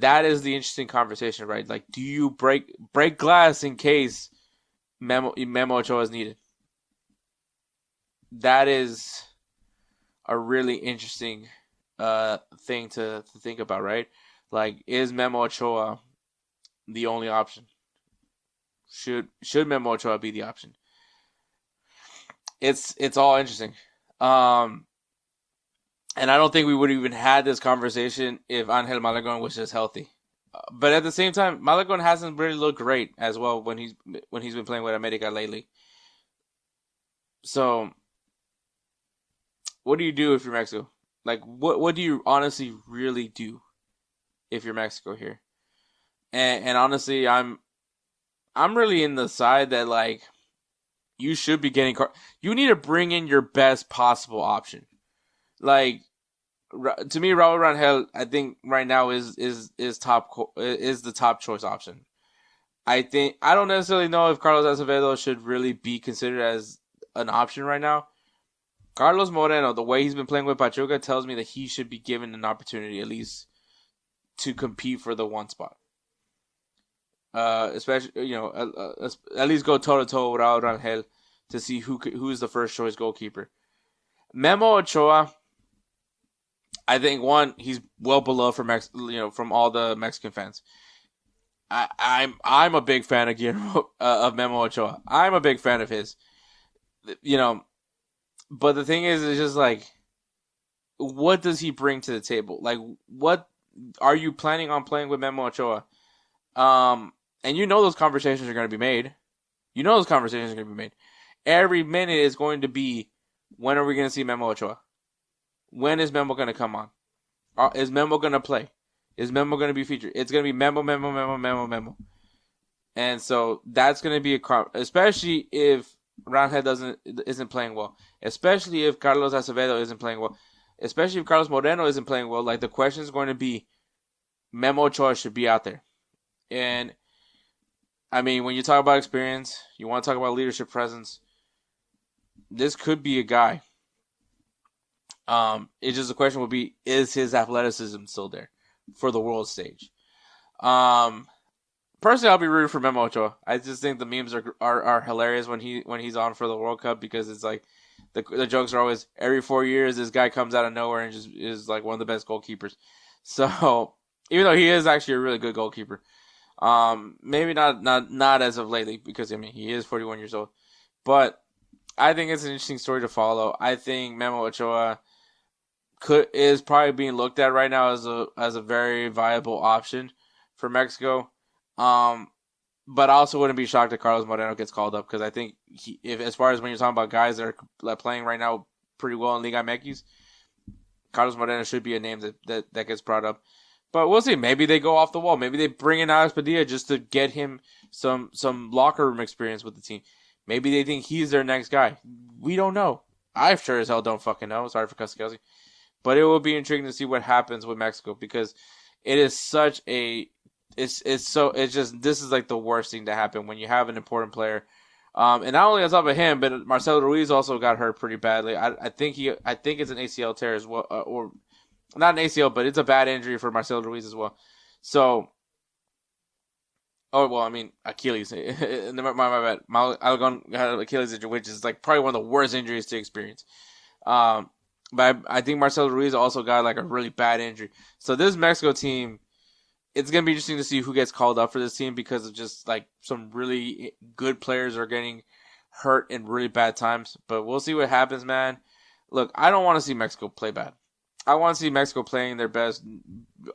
That is the interesting conversation, right? Like, do you break glass in case Memo Ochoa is needed? That is a really interesting thing to think about, right? Like, is Memo Ochoa the only option? Should Memo Ochoa be the option? It's all interesting. And I don't think we would have even had this conversation if Ángel Malagón was just healthy. But at the same time, Malagón hasn't really looked great as well when he's been playing with America lately. So, what do you do if you're Mexico? Like, what do you honestly really do if you're Mexico here? And honestly, I'm really in the side that like you should be getting. You need to bring in your best possible option. Like, to me, Raul Rangel, I think right now is the top choice option. I don't necessarily know if Carlos Acevedo should really be considered as an option right now. Carlos Moreno, the way he's been playing with Pachuca, tells me that he should be given an opportunity at least to compete for the one spot. Especially, at least go toe to toe with Raul Rangel to see who's the first choice goalkeeper. Memo Ochoa, I think he's well beloved from all the Mexican fans. I'm a big fan of Guillermo of Memo Ochoa. I'm a big fan of his. But the thing is, it's just like, what does he bring to the table? Like, what are you planning on playing with Memo Ochoa? And those conversations are going to be made. Every minute is going to be, when are we going to see Memo Ochoa? When is Memo going to come on? Is Memo going to play? Is Memo going to be featured? It's going to be Memo. And so that's going to be especially if Rangel isn't playing well. Especially if Carlos Acevedo isn't playing well. Especially if Carlos Moreno isn't playing well. Like, the question is going to be, Memo Ochoa should be out there. And, I mean, when you talk about experience, you want to talk about leadership presence, this could be a guy. It's just the question would be, is his athleticism still there for the world stage? Personally, I'll be rooting for Memo Ochoa. I just think the memes are hilarious when he's on for the World Cup, because it's like the jokes are always, every 4 years this guy comes out of nowhere and just is like one of the best goalkeepers. So even though he is actually a really good goalkeeper, maybe not as of lately, because I mean he is 41 years old, but I think it's an interesting story to follow. I think Memo Ochoa is probably being looked at right now as a very viable option for Mexico. But I also wouldn't be shocked if Carlos Moreno gets called up, because I think if as far as when you're talking about guys that are playing right now pretty well in Liga MX, Carlos Moreno should be a name that gets brought up. But we'll see. Maybe they go off the wall. Maybe they bring in Alex Padilla just to get him some locker room experience with the team. Maybe they think he's their next guy. We don't know. I sure as hell don't fucking know. Sorry for Kelsey. But it will be intriguing to see what happens with Mexico, because it is such a this is like the worst thing to happen when you have an important player. And not only on top of him, but Marcelo Ruiz also got hurt pretty badly. I think it's an ACL tear as well, or not an ACL, but it's a bad injury for Marcelo Ruiz as well. So, Achilles. my bad. Malagón had an Achilles injury, which is like probably one of the worst injuries to experience. But I think Marcelo Ruiz also got like a really bad injury. So this Mexico team, it's going to be interesting to see who gets called up for this team, because of just like some really good players are getting hurt in really bad times. But we'll see what happens, man. Look, I don't want to see Mexico play bad. I want to see Mexico playing their best.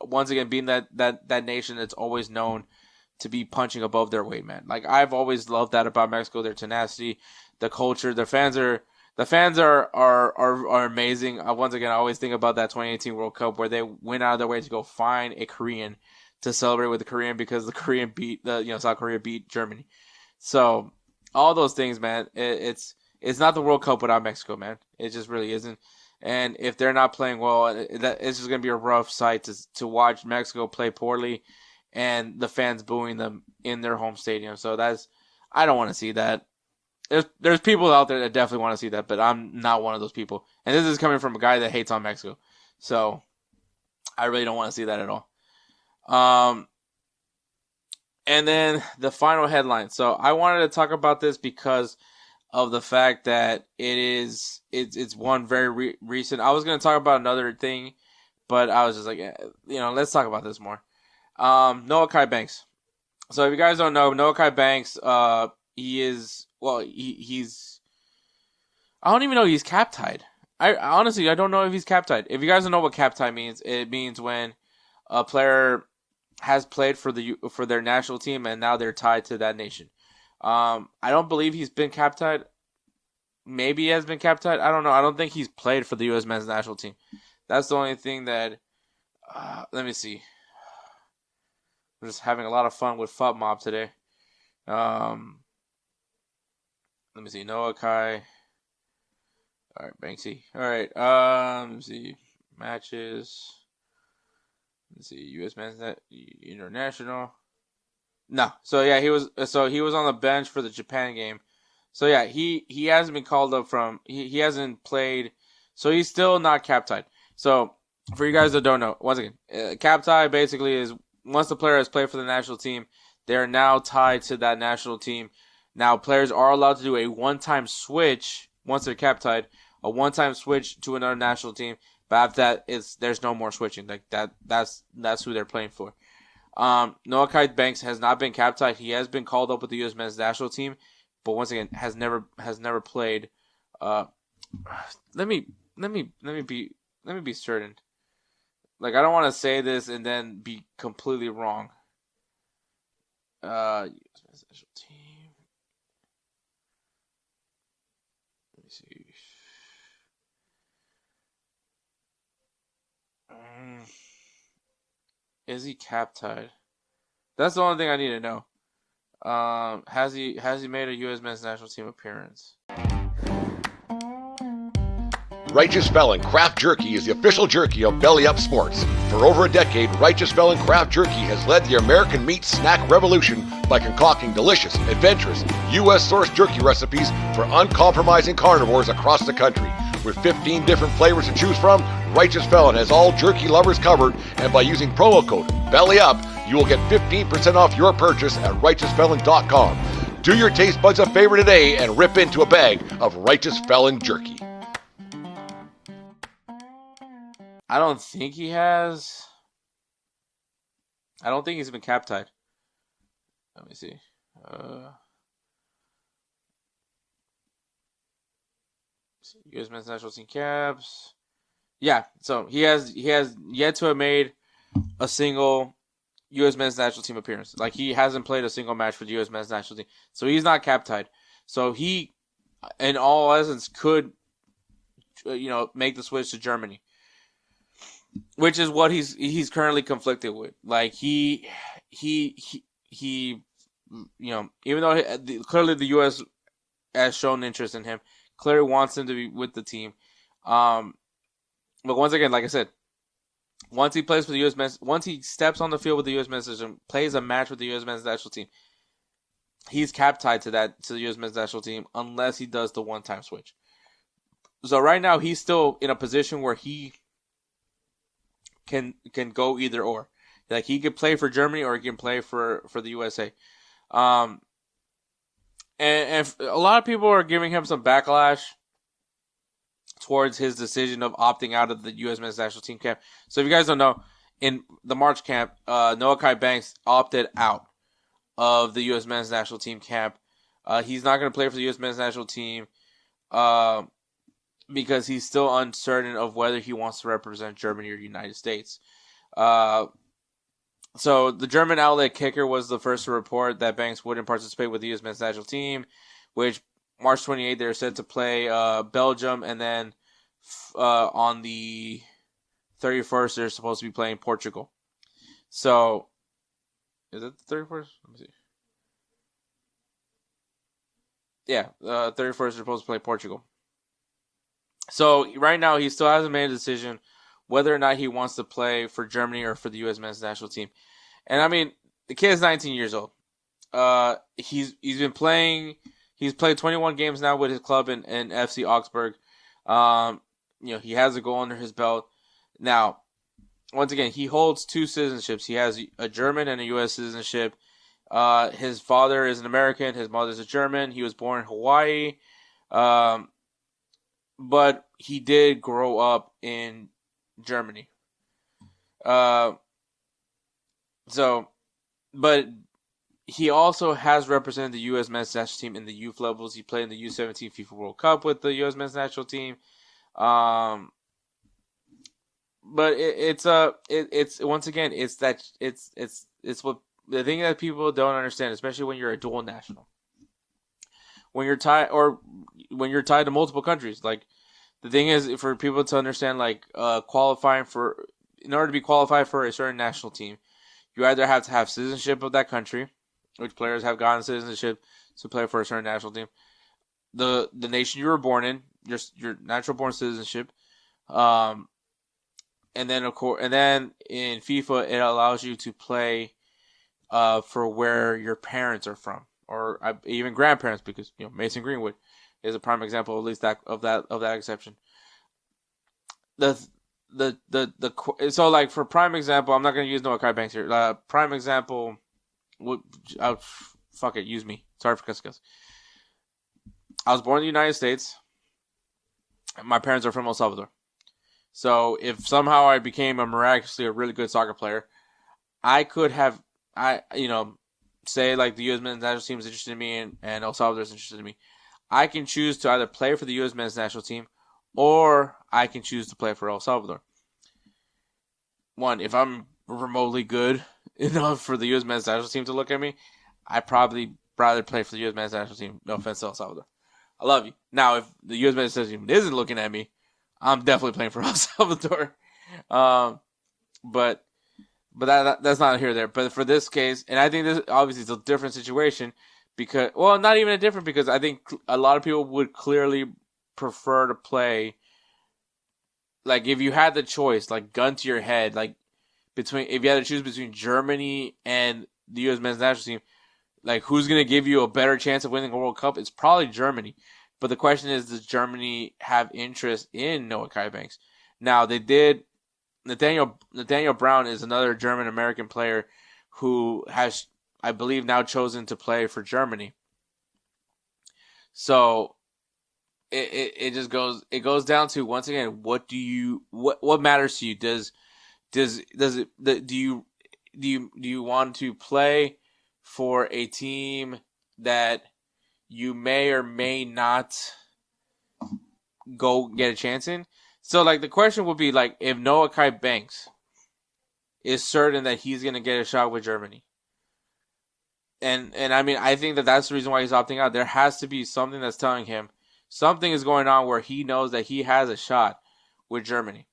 Once again, being that nation that's always known to be punching above their weight, man. Like, I've always loved that about Mexico, their tenacity, the culture. The fans are amazing. Once again, I always think about that 2018 World Cup where they went out of their way to go find a Korean to celebrate with the Korean, because the Korean South Korea beat Germany. So all those things, man, it's not the World Cup without Mexico, man. It just really isn't. And if they're not playing well, it's just gonna be a rough sight to watch Mexico play poorly, and the fans booing them in their home stadium. So I don't want to see that. There's people out there that definitely want to see that, but I'm not one of those people. And this is coming from a guy that hates on Mexico. So I really don't want to see that at all. And then the final headline. So I wanted to talk about this because of the fact that it's one very recent. I was going to talk about another thing, but I was just like, let's talk about this more. Noahkai Banks. So if you guys don't know, Noahkai Banks, he's I don't even know he's cap tied. I honestly I don't know if he's cap tied. If you guys don't know what cap tie means, it means when a player has played for their national team and now they're tied to that nation. I don't believe he's been cap tied. Maybe he has been cap tied. I don't know. I don't think he's played for the U.S. men's national team. That's the only thing that. Let me see. We're just having a lot of fun with FUT Mob today. Let me see. Noahkai. All right, Banksy. All right. Let me see. Matches. Let's see. U.S. men's international. No. So yeah, he was on the bench for the Japan game. So yeah, he hasn't been called up from he hasn't played, so he's still not cap tied. So for you guys that don't know, once again, cap tie basically is once the player has played for the national team, they are now tied to that national team. Now players are allowed to do a one-time switch once they're cap tied, a one-time switch to another national team. But after that, there's no more switching. Like that's who they're playing for. Noahkai Banks has not been cap tied. He has been called up with the U.S. men's national team, but once again has never played. Let me be certain. Like I don't want to say this and then be completely wrong. U.S. men's national team. Let me see. Is he cap tied? That's the only thing I need to know. Has he made a U.S. men's national team appearance? Righteous Felon Craft Jerky is the official jerky of Belly Up Sports. For over a decade, Righteous Felon Craft Jerky has led the American meat snack revolution by concocting delicious, adventurous, U.S.-sourced jerky recipes for uncompromising carnivores across the country. With 15 different flavors to choose from, Righteous Felon has all jerky lovers covered, and by using promo code BELLYUP, you will get 15% off your purchase at RighteousFelon.com. Do your taste buds a favor today and rip into a bag of Righteous Felon jerky. I don't think he has. I don't think he's been cap tied. Let me see. U.S. men's national team caps. Yeah, so he has yet to have made a single U.S. men's national team appearance. Like he hasn't played a single match for the U.S. men's national team, so he's not cap tied. So he, in all essence, could, make the switch to Germany, which is what he's currently conflicted with. Like he even though clearly the U.S. has shown interest in him, clearly wants him to be with the team. But once again, like I said, once he plays for the U.S. men's, once he steps on the field with the U.S. men's national team, plays a match with the U.S. men's national team, he's cap tied to the U.S. men's national team unless he does the one-time switch. So right now he's still in a position where he can go either or. Like he could play for Germany or he can play for the USA. And a lot of people are giving him some backlash towards his decision of opting out of the U.S. men's national team camp. So if you guys don't know, in the March camp, Noahkai Banks opted out of the U.S. men's national team camp. He's not going to play for the U.S. men's national team because he's still uncertain of whether he wants to represent Germany or the United States. So the German outlet Kicker was the first to report that Banks wouldn't participate with the U.S. men's national team, which March 28th they're set to play Belgium, and then on the 31st they're supposed to be playing Portugal. So, is it the 31st? Let me see. Yeah, 31st they're supposed to play Portugal. So right now he still hasn't made a decision whether or not he wants to play for Germany or for the U.S. men's national team. And I mean, the kid is 19 years old. He's been playing. He's played 21 games now with his club in FC Augsburg. He has a goal under his belt. Now, once again, he holds two citizenships. He has a German and a U.S. citizenship. His father is an American. His mother's a German. He was born in Hawaii. But he did grow up in Germany. But he also has represented the U.S. men's national team in the youth levels. He played in the U-17 FIFA World Cup with the U.S. men's national team. But it's once again, it's what the thing that people don't understand, especially when you're a dual national. When you're tied to multiple countries, like the thing is for people to understand, like in order to be qualified for a certain national team, you either have to have citizenship of that country, which players have gotten citizenship to play for a certain national team. The nation you were born in, your natural born citizenship, and then in FIFA it allows you to play for where your parents are from, or even grandparents, because Mason Greenwood is a prime example, at least of that exception. So like for prime example, I'm not going to use Noahkai Banks here. Prime example. Fuck it, use me. Sorry for cussing. I was born in the United States. My parents are from El Salvador. So if somehow I became miraculously a really good soccer player, I could have, say like the U.S. men's national team is interested in me and El Salvador is interested in me. I can choose to either play for the U.S. men's national team or I can choose to play for El Salvador. One, if I'm remotely good enough for the U.S. men's national team to look at me, I probably rather play for the U.S. men's national team. No offense to El Salvador. I love you. Now, if the U.S. men's national team isn't looking at me, I'm definitely playing for El Salvador. But that's not here or there. But for this case, and I think this obviously is a different situation because, well, not even a different, because I think a lot of people would clearly prefer to play, like if you had the choice, like gun to your head, like if you had to choose between Germany and the U.S. men's national team, like who's going to give you a better chance of winning a World Cup? It's probably Germany. But the question is, does Germany have interest in Noahkai Banks? Now, they did. Nathaniel Brown is another German-American player who has, I believe, now chosen to play for Germany. So it just goes down to, once again, what matters to you? Do you want to play for a team that you may or may not go get a chance in? So, like, the question would be, like, if Noahkai Banks is certain that he's going to get a shot with Germany. And I mean, I think that's the reason why he's opting out. There has to be something that's telling him something is going on where he knows that he has a shot with Germany.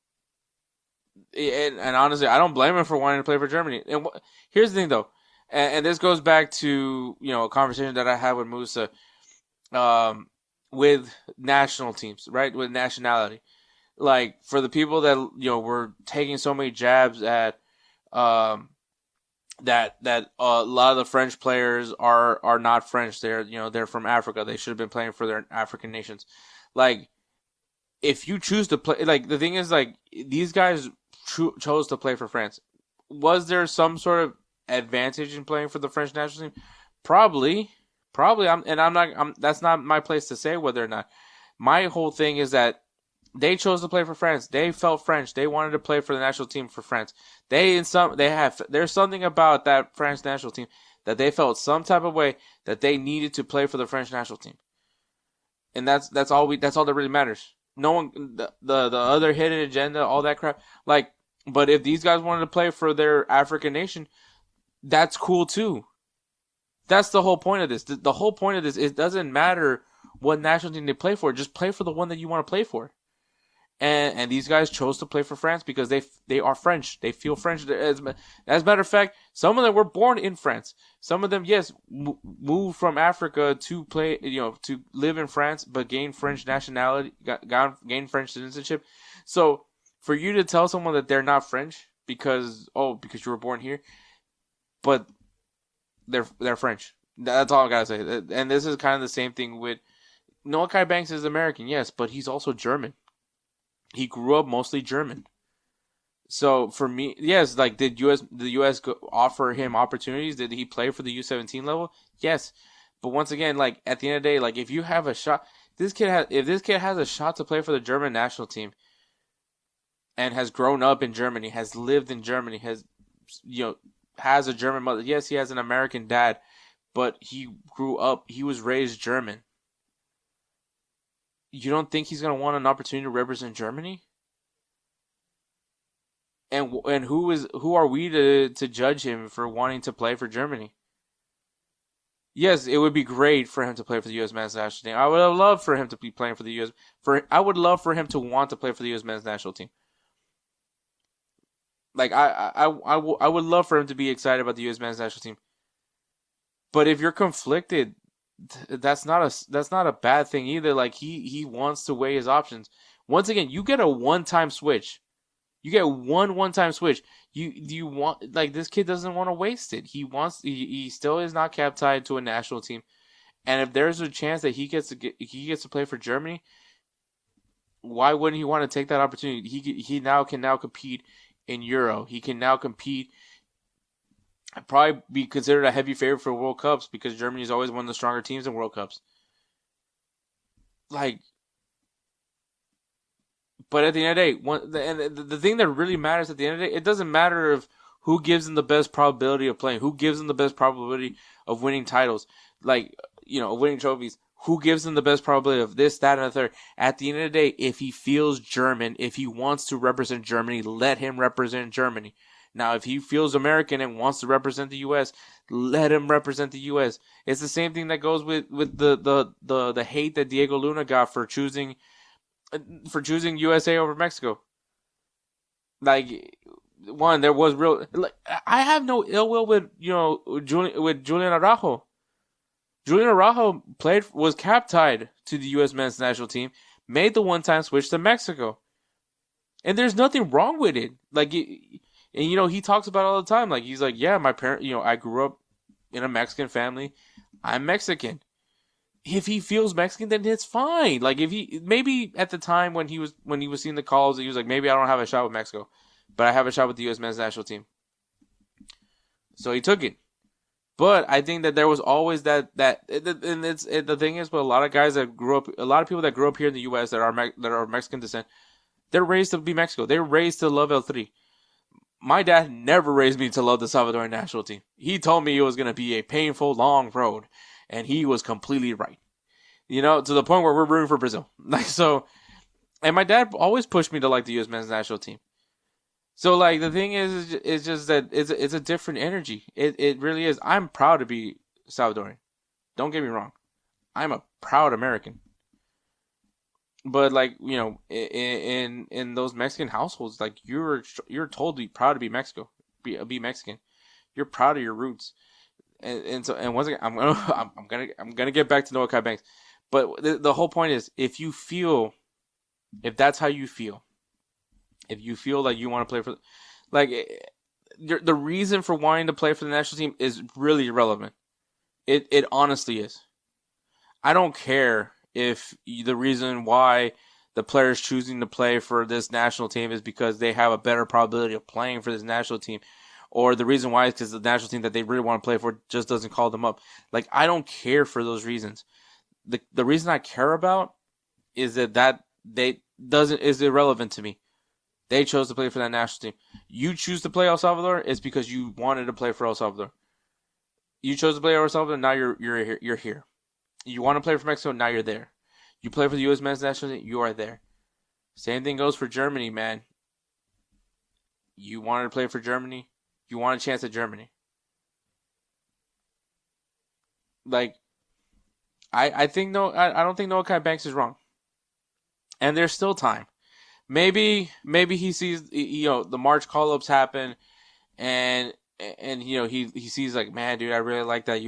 And honestly, I don't blame him for wanting to play for Germany. And here's the thing, though. And this goes back to, a conversation that I had with Musa with national teams, right? With nationality. Like, for the people that, were taking so many jabs at that a lot of the French players are not French. They're from Africa. They should have been playing for their African nations. Like, if you choose to play, like, the thing is, like, these guys chose to play for France. Was there some sort of advantage in playing for the French national team? Probably. That's not my place to say whether or not. My whole thing is that they chose to play for France. They felt French. They wanted to play for the national team for France. There's something about that French national team that they felt some type of way that they needed to play for the French national team. And that's all that really matters. No one, the other hidden agenda, all that crap. Like, but if these guys wanted to play for their African nation, that's cool too. That's the whole point of this. The whole point of this, it doesn't matter what national team they play for. Just play for the one that you want to play for. And these guys chose to play for France because they are French. They feel French. As a matter of fact, some of them were born in France. Some of them, yes, moved from Africa to play, to live in France, but gained French nationality, gained French citizenship. So for you to tell someone that they're not French because you were born here, but they're French. That's all I gotta say. And this is kind of the same thing with Noahkai Banks is American, yes, but he's also German. He grew up mostly German. So for me, yes, like the U.S. offer him opportunities? Did he play for the U-17 level? Yes. But once again, like at the end of the day, like if you have a shot, if this kid has a shot to play for the German national team and has grown up in Germany, has lived in Germany, has a German mother. Yes, he has an American dad. but he grew up. He was raised German. You don't think he's gonna want an opportunity to represent Germany? And who are we to judge him for wanting to play for Germany? Yes, it would be great for him to play for the U.S. men's national team. I would have loved for him to be playing for the U.S. I would love for him to want to play for the U.S. men's national team. Like I would love for him to be excited about the U.S. men's national team. But if you're conflicted, that's not a bad thing either. Like he wants to weigh his options. Once again, you get a one-time switch. You get one-time switch. You want, like, this kid doesn't want to waste it. He still is not cap tied to a national team, and if there's a chance that he gets to play for Germany, why wouldn't he want to take that opportunity? He can now compete in Euro. He can now compete. Probably be considered a heavy favorite for World Cups because Germany is always one of the stronger teams in World Cups. Like. But at the end of the day, the thing that really matters at the end of the day, it doesn't matter of who gives them the best probability of playing, who gives them the best probability of winning titles, like, winning trophies, who gives them the best probability of this, that, and the third. At the end of the day, if he feels German, if he wants to represent Germany, let him represent Germany. Now, if he feels American and wants to represent the U.S., let him represent the U.S. It's the same thing that goes with the hate that Diego Luna got for choosing USA over Mexico. Like, one, there was real. Like, I have no ill will with Julian Araujo. Julian Araujo was cap tied to the U.S. men's national team, made the one-time switch to Mexico, and there's nothing wrong with it. Like, he talks about it all the time. Like, he's like, yeah, my parent, I grew up in a Mexican family. I'm Mexican. If he feels Mexican, then it's fine. Like, if he, maybe at the time when he was seeing the calls, he was like, maybe I don't have a shot with Mexico, but I have a shot with the U.S. men's national team. So he took it. But I think that there was always and the thing is, but a lot of guys that grew up, a lot of people that grew up here in the U.S. that are of Mexican descent, they're raised to be Mexico. They're raised to love El3. My dad never raised me to love the Salvadoran national team. He told me it was going to be a painful, long road. And he was completely right. To the point where we're rooting for Brazil. Like, so, and my dad always pushed me to like the U.S. men's national team. So, like, the thing is just that it's a different energy. It really is. I'm proud to be Salvadoran. Don't get me wrong. I'm a proud American. But, like, in those Mexican households, like, you're told to be proud to be be Mexican. You're proud of your roots. And once again, I'm gonna get back to Noahkai Banks, but the whole point is, if that's how you feel, if you feel like you want to play for, like, the reason for wanting to play for the national team is really irrelevant. It honestly is. I don't care if the reason why the players choosing to play for this national team is because they have a better probability of playing for this national team. Or the reason why is because the national team that they really want to play for just doesn't call them up. Like, I don't care for those reasons. The reason I care about is that is irrelevant to me. They chose to play for that national team. You choose to play El Salvador, it's because you wanted to play for El Salvador. You chose to play El Salvador, now you're here. You want to play for Mexico, now you're there. You play for the U.S. men's national team, you are there. Same thing goes for Germany, man. You wanted to play for Germany. You want a chance at Germany. Like, I don't think Noahkai Banks is wrong. And there's still time. Maybe he sees, the March call-ups happen, and he sees, like, man, dude, I really like that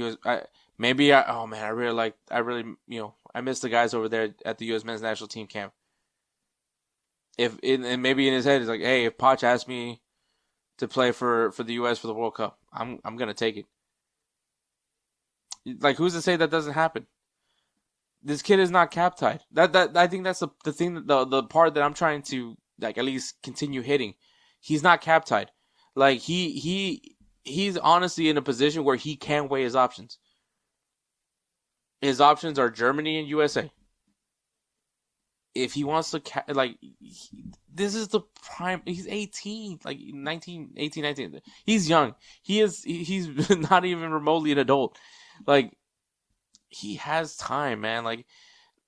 I miss the guys over there at the U.S. men's national team camp. And maybe in his head, he's like, hey, if Poch asked me to play for the U.S. for the World Cup, I'm gonna take it. Like, who's to say that doesn't happen? This kid is not cap tied. That I think that's the thing, the part that I'm trying to, like, at least continue hitting. He's not cap tied. Like, he's honestly in a position where he can weigh his options. His options are Germany and USA. If he wants to, this is the prime. He's 18, like 19. He's young. He's not even remotely an adult. Like, he has time, man. Like,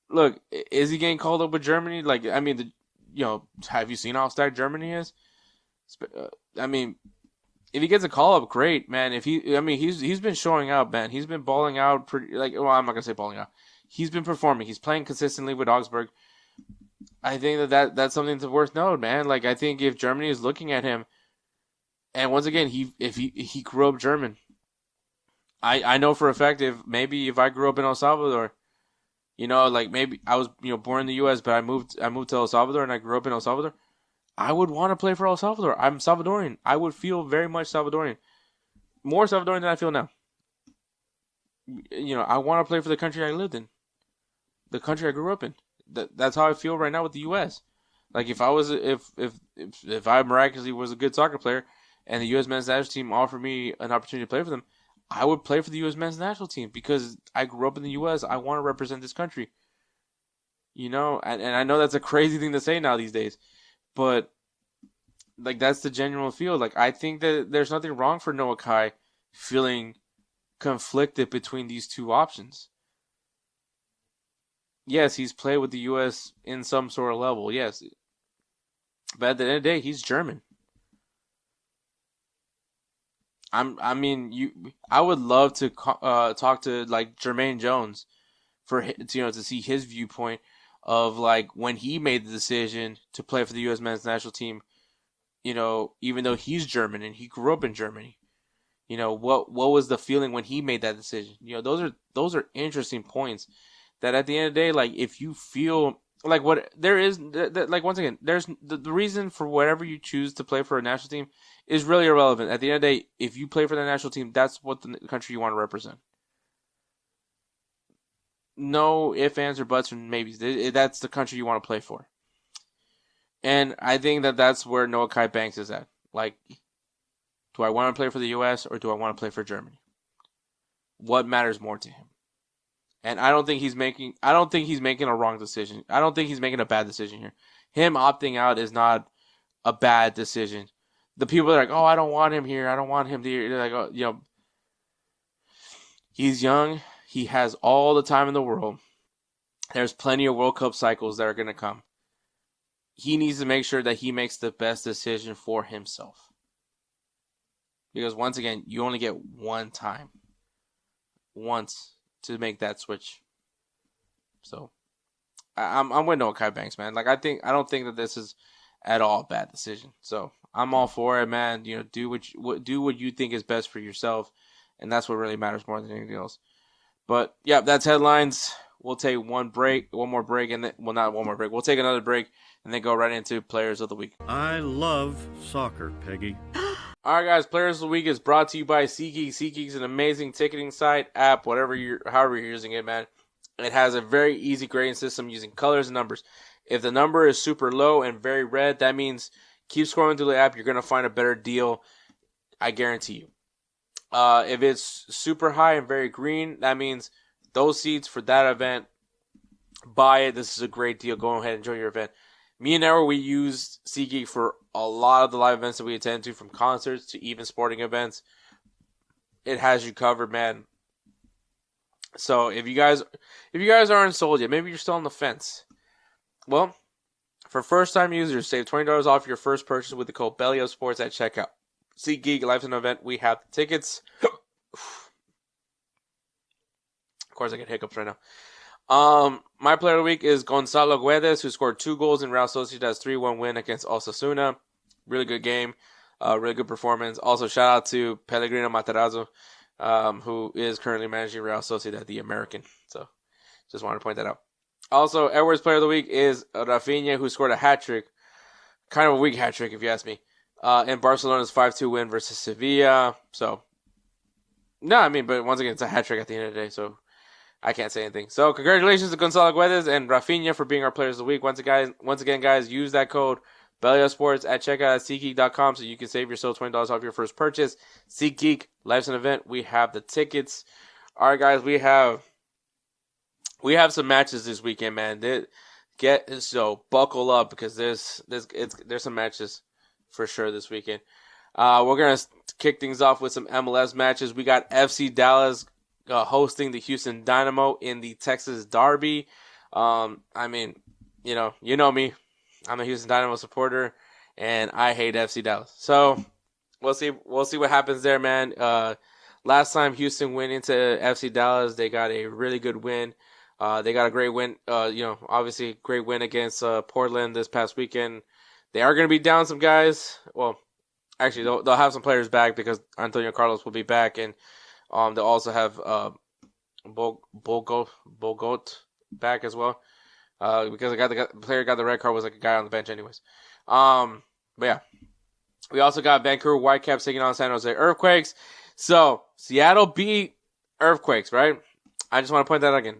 look, is he getting called up with Germany? Like, I mean, have you seen how stacked Germany is? I mean, if he gets a call up, great, man. He's been showing up, man. He's been balling out pretty. Like, well, I'm not gonna say balling out. He's been performing. He's playing consistently with Augsburg. I think that's something that's worth note, man. Like, I think if Germany is looking at him, and once again, he grew up German. I know for a fact if I grew up in El Salvador, like maybe I was born in the U.S. but I moved to El Salvador and I grew up in El Salvador, I would want to play for El Salvador. I'm Salvadorian. I would feel very much Salvadorian, more Salvadorian than I feel now. I want to play for the country I lived in, the country I grew up in. That's how I feel right now with the U.S. Like if I miraculously was a good soccer player and the U.S. men's national team offered me an opportunity to play for them, I would play for the U.S. men's national team because I grew up in the U.S. I want to represent this country. And I know that's a crazy thing to say now these days, but like that's the genuine feel. Like I think that there's nothing wrong for Noahkai feeling conflicted between these two options. Yes, he's played with the U.S. in some sort of level, yes, but at the end of the day, he's German. I would love to talk to like Jermaine Jones to see his viewpoint of like when he made the decision to play for the U.S. men's national team. Even though he's German and he grew up in Germany, what was the feeling when he made that decision? Those are interesting points. That at the end of the day, like if you feel like what there is, like once again, there's the reason for whatever you choose to play for a national team is really irrelevant. At the end of the day, if you play for the national team, that's what the country you want to represent. No ifs, ands, or buts, or maybes. That's the country you want to play for. And I think that's where Noahkai Banks is at. Like, do I want to play for the U.S. or do I want to play for Germany? What matters more to him? And I don't think he's making a wrong decision. I don't think he's making a bad decision here. Him opting out is not a bad decision. The people are like, oh, I don't want him here. I don't want him here. They're like, oh, he's young. He has all the time in the world. There's plenty of World Cup cycles that are going to come. He needs to make sure that he makes the best decision for himself. Because once again, you only get one time. Once to make that switch. So I'm with Noahkai Banks, man. Like I don't think that this is at all a bad decision. So I'm all for it, man. Do what you think is best for yourself, and that's what really matters more than anything else. But yeah, that's headlines. We'll take one more break, and then not one more break. We'll take another break and then go right into players of the week. I love soccer, Peggy. All right, guys. Players of the week is brought to you by SeatGeek. SeatGeek is an amazing ticketing site, app, however you're using it, man. It has a very easy grading system using colors and numbers. If the number is super low and very red, that means keep scrolling through the app. You're gonna find a better deal. I guarantee you. If it's super high and very green, that means those seats for that event. Buy it. This is a great deal. Go ahead and enjoy your event. Me and Errol, we use SeatGeek for a lot of the live events that we attend to, from concerts to even sporting events. It has you covered, man. So if you guys aren't sold yet, maybe you're still on the fence. Well, for first-time users, save $20 off your first purchase with the code BELLYUPSPORTS at checkout. SeatGeek, Live in an event. We have the tickets. Of course, I get hiccups right now. My player of the week is Gonzalo Guedes, who scored 2 goals in Real Sociedad's 3-1 win against Osasuna. Really good game. Really good performance. Also, shout out to Pellegrino Matarazzo, who is currently managing Real Sociedad, the American. So, just wanted to point that out. Also, Edwards' player of the week is Rafinha, who scored a hat-trick. Kind of a weak hat-trick, if you ask me. In Barcelona's 5-2 win versus Sevilla. So, but once again, it's a hat-trick at the end of the day, so I can't say anything. So, congratulations to Gonzalo Guedes and Rafinha for being our players of the week. Once again, guys, use that code BELLYUPSPORTS at checkout at SeatGeek.com so you can save yourself $20 off your first purchase. SeatGeek, Life's an Event. We have the tickets. All right, guys, we have some matches this weekend, man. So buckle up because there's some matches for sure this weekend. We're gonna kick things off with some MLS matches. We got FC Dallas hosting the Houston Dynamo in the Texas Derby. I mean, you know me. I'm a Houston Dynamo supporter, and I hate FC Dallas. So we'll see what happens there, man. Last time Houston went into FC Dallas, they got a really good win. They got a great win, obviously great win against Portland this past weekend. They are going to be down some guys. Well, actually, they'll have some players back because Antonio Carlos will be back, and they'll also have Bogot back as well. Because the player got the red card was like a guy on the bench anyways. But yeah. We also got Vancouver Whitecaps taking on San Jose Earthquakes. So, Seattle beat Earthquakes, right? I just want to point that out again.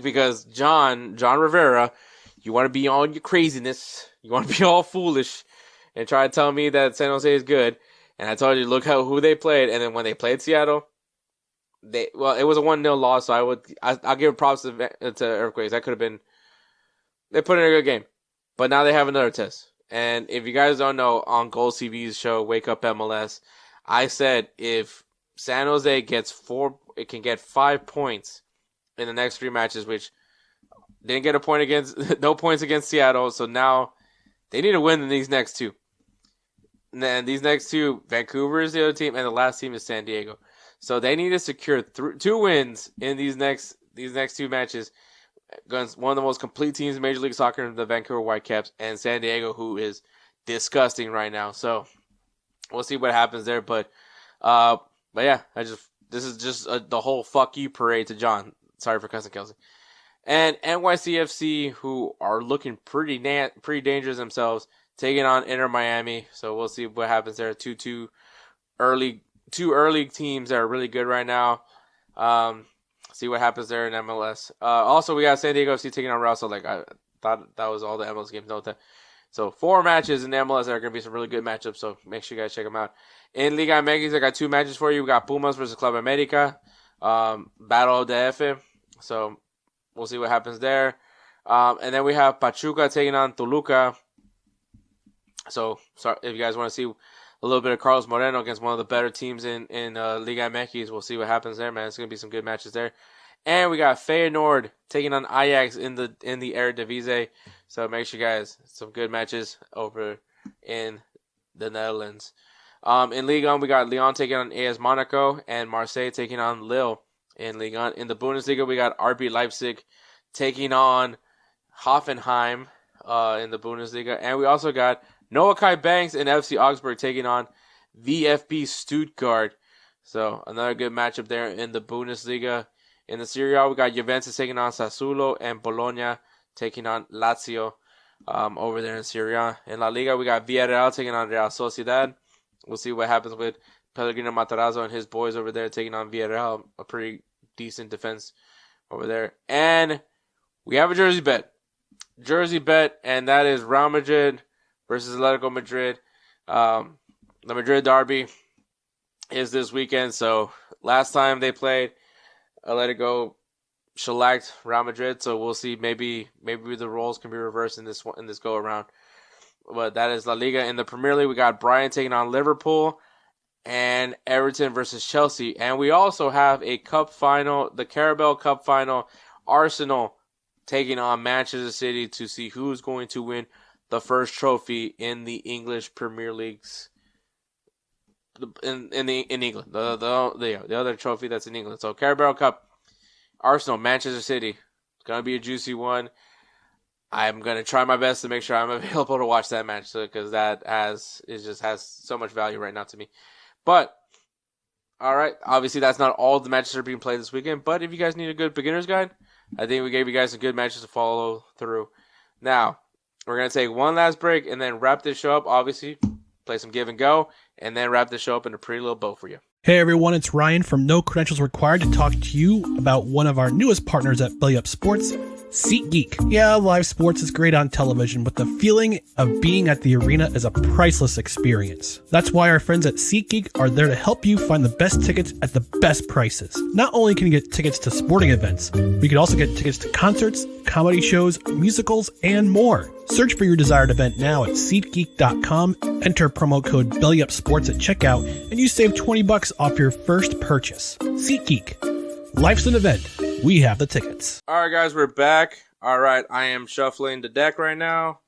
Because John Rivera, you want to be all your craziness. You want to be all foolish and try to tell me that San Jose is good. And I told you, look who they played. And then when they played Seattle, it was a 1-0 loss. So I'll give props to Earthquakes. That could have been, they put in a good game. But now they have another test. And if you guys don't know, on Gold TV's show, Wake Up MLS, I said if San Jose it can get 5 points in the next 3 matches, which didn't get no points against Seattle. So now they need to win in these next 2. And then these next 2, Vancouver is the other team, and the last team is San Diego. So they need to secure 2 wins in these next 2 matches against one of the most complete teams in Major League Soccer, the Vancouver Whitecaps, and San Diego, who is disgusting right now. So we'll see what happens there. But yeah, this is just the whole fuck you parade to John. Sorry for cussing Kelsey. And NYCFC, who are looking pretty dangerous themselves, taking on Inter Miami. So we'll see what happens there. Two early teams that are really good right now. See what happens there in MLS. Also, we got San Diego FC taking on Real. So I thought that was all the MLS games. No, so 4 matches in MLS that are going to be some really good matchups. So make sure you guys check them out. In Liga MX, I got 2 matches for you. We got Pumas versus Club America. Battle of the F. So we'll see what happens there. And then we have Pachuca taking on Toluca. So sorry, if you guys want to see a little bit of Carlos Moreno against one of the better teams in Liga MX, we'll see what happens there, man. It's going to be some good matches there. And we got Feyenoord taking on Ajax in the Eredivisie. So make sure you guys, some good matches over in the Netherlands. In Ligue 1, we got Lyon taking on AS Monaco and Marseille taking on Lille in Ligue 1. In the Bundesliga, we got RB Leipzig taking on Hoffenheim in the Bundesliga. And we also got Noahkai Banks and FC Augsburg taking on VfB Stuttgart. So another good matchup there in the Bundesliga. In the Serie A, we got Juventus taking on Sassuolo and Bologna taking on Lazio over there in Serie A. In La Liga, we got Villarreal taking on Real Sociedad. We'll see what happens with Pellegrino Matarazzo and his boys over there taking on Villarreal. A pretty decent defense over there. And we have a jersey bet. And that is Real Madrid versus Atletico Madrid. The Madrid derby is this weekend. So last time they played, Atletico shellacked Real Madrid. So we'll see. Maybe the roles can be reversed in this go around. But that is La Liga. In the Premier League, we got Brighton taking on Liverpool and Everton versus Chelsea. And we also have a cup final, the Carabao Cup final, Arsenal taking on Manchester City to see who's going to win the first trophy in the English Premier Leagues. In England, the other trophy that's in England. So Carabao Cup, Arsenal, Manchester City. It's gonna be a juicy one. I'm gonna try my best to make sure I'm available to watch that match, because it just has so much value right now to me. But all right, obviously that's not all the matches that are being played this weekend. But if you guys need a good beginner's guide, I think we gave you guys some good matches to follow through. Now we're gonna take one last break and then wrap this show up. Obviously, play some give and go, and then wrap this show up in a pretty little bow for you. Hey everyone, it's Ryan from No Credentials Required to talk to you about one of our newest partners at Belly Up Sports, SeatGeek. Yeah, live sports is great on television, but the feeling of being at the arena is a priceless experience. That's why our friends at SeatGeek are there to help you find the best tickets at the best prices. Not only can you get tickets to sporting events, but you can also get tickets to concerts, comedy shows, musicals, and more. Search for your desired event now at SeatGeek.com, enter promo code BellyUpSports at checkout, and you save $20 off your first purchase. SeatGeek. Life's an event. We have the tickets. All right, guys, we're back. All right, I am shuffling the deck right now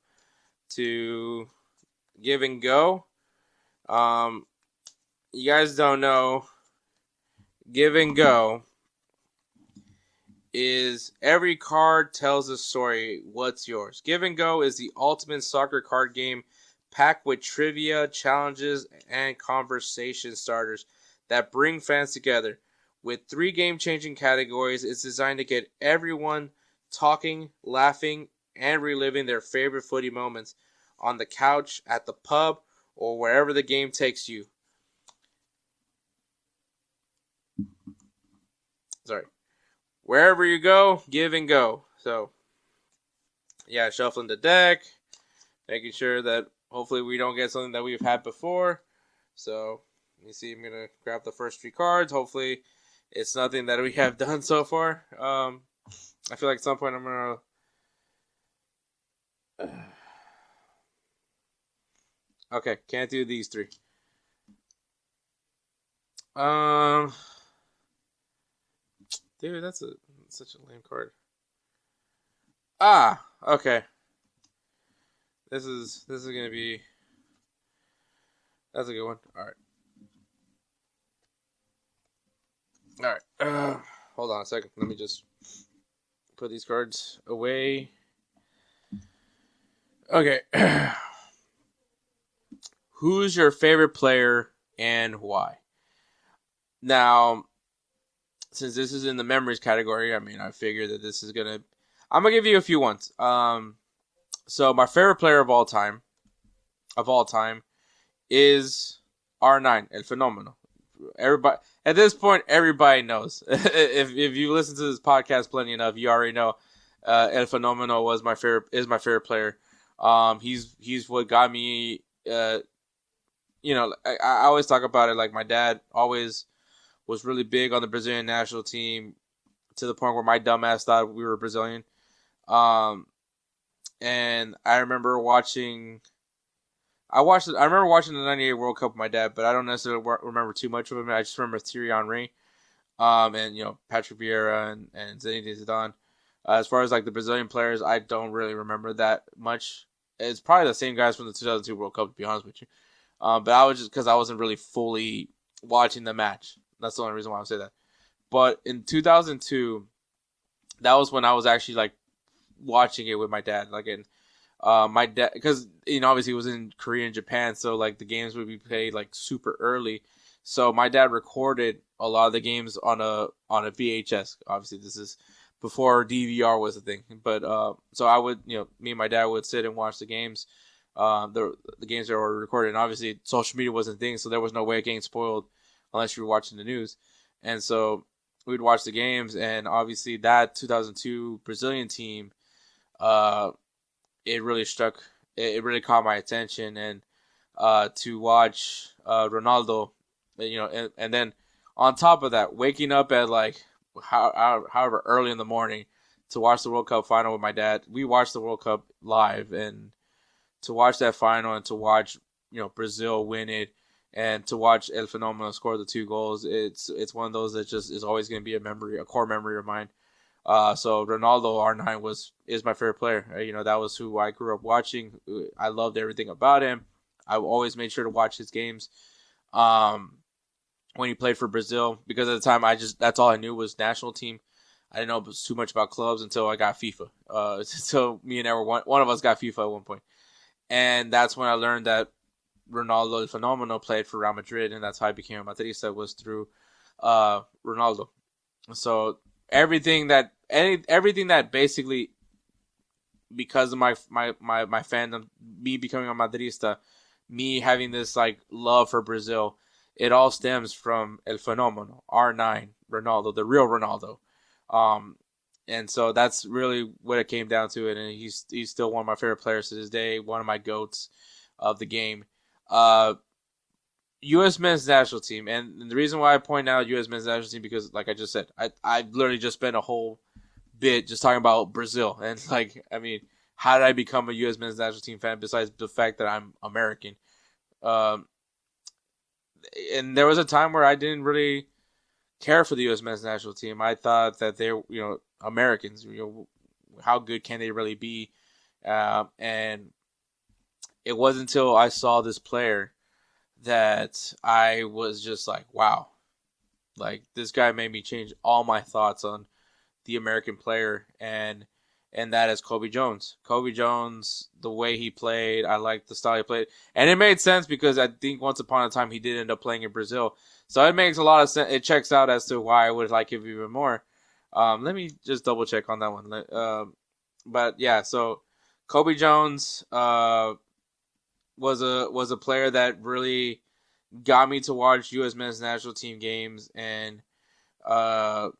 to give and go. You guys don't know, give and go is every card tells a story. What's yours? Give and Go is the ultimate soccer card game packed with trivia, challenges, and conversation starters that bring fans together. With 3 game-changing categories, it's designed to get everyone talking, laughing, and reliving their favorite footy moments on the couch, at the pub, or wherever the game takes you. Sorry. Wherever you go, give and go. So, yeah, shuffling the deck, making sure that hopefully we don't get something that we've had before. So, you see, I'm going to grab the first 3 cards. Hopefully, it's nothing that we have done so far. I feel like at some point I'm going to... Okay, can't do these 3. Dude, that's such a lame card. Okay. This is going to be... That's a good one. All right. Hold on a second. Let me just put these cards away. Okay. Who's your favorite player and why? Now, since this is in the memories category, I mean, I figure that this is gonna... I'm gonna give you a few ones. So my favorite player of all time is R9, El Fenomeno. Everybody at this point, everybody knows. if you listen to this podcast plenty enough, you already know El Fenomeno is my favorite player. He's what got me. I always talk about it. Like, my dad always was really big on the Brazilian national team, to the point where my dumbass thought we were Brazilian. And I remember watching. I remember watching the '98 World Cup with my dad, but I don't necessarily remember too much of him. I just remember Thierry Henry, and Patrick Vieira and Zinedine Zidane. As far as like the Brazilian players, I don't really remember that much. It's probably the same guys from the 2002 World Cup, to be honest with you. But I was just because I wasn't really fully watching the match. That's the only reason why I say that. But in 2002, that was when I was actually like watching it with my dad. Like, my dad, because obviously it was in Korea and Japan, so like the games would be played like super early. So my dad recorded a lot of the games on a VHS. Obviously, this is before DVR was a thing. But so I would, me and my dad would sit and watch the games, the games that were recorded. And obviously, social media wasn't a thing, so there was no way of getting spoiled unless you were watching the news. And so we'd watch the games, and obviously that 2002 Brazilian team, it really really caught my attention. And to watch Ronaldo, and then on top of that, waking up at like however early in the morning to watch the World Cup final with my dad. We watched the World Cup live, and to watch that final and to watch Brazil win it, and to watch El Fenomeno score the 2 goals, it's one of those that just is always going to be a core memory of mine. So Ronaldo R9 is my favorite player. That was who I grew up watching. I loved everything about him. I always made sure to watch his games when he played for Brazil, because at the time that's all I knew was national team. I didn't know too much about clubs until I got FIFA. So me and one of us got FIFA at one point, and that's when I learned that Ronaldo El Fenomeno played for Real Madrid, and that's how I became a Madridista, was through Ronaldo. So everything that basically, because of my fandom, me becoming a Madridista, me having this like love for Brazil, it all stems from El Fenomeno, R9, Ronaldo, the real Ronaldo. so that's really what it came down to. And he's still one of my favorite players to this day, one of my GOATs of the game. U.S. men's national team, and the reason why I point out U.S. men's national team because, like I just said, I literally just spent a whole bit just talking about Brazil, and how did I become a U.S. men's national team fan besides the fact that I'm American? And there was a time where I didn't really care for the U.S. men's national team. I thought that they're Americans. How good can they really be? And it wasn't until I saw this player that I was just like, wow. Like, this guy made me change all my thoughts on the American player, and that is Kobe Jones. Kobe Jones, the way he played, I liked the style he played. And it made sense because I think once upon a time he did end up playing in Brazil. So it makes a lot of sense. It checks out as to why I would like him even more. Let me just double check on that one. But yeah, so Kobe Jones was a player that really got me to watch U.S. men's national team games, and let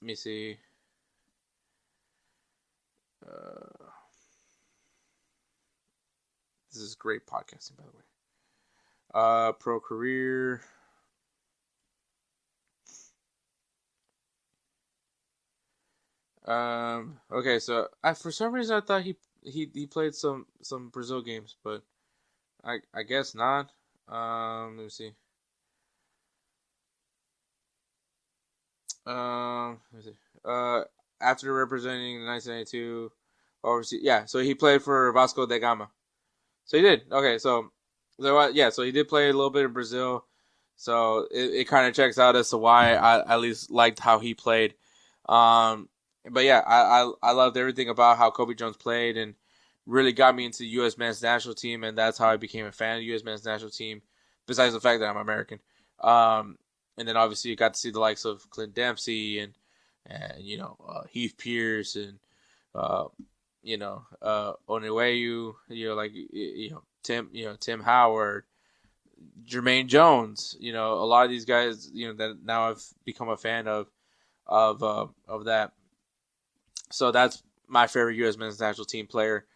me see. This is great podcasting, by the way. Pro career. Okay, so for some reason I thought he played some Brazil games, but I guess not. Let me see. Let me see. After representing the 1992 overseas, yeah. So he played for Vasco da Gama. So he did. Okay, so he did play a little bit in Brazil. So it kind of checks out as to why I at least liked how he played. But yeah, I loved everything about how Kobe Jones played, and really got me into the U.S. men's national team, and that's how I became a fan of the U.S. men's national team. Besides the fact that I'm American, and then obviously you got to see the likes of Clint Dempsey and Heath Pierce and Onyewu, Tim Howard, Jermaine Jones, a lot of these guys, that now I've become a fan of that. So that's my favorite U.S. men's national team player.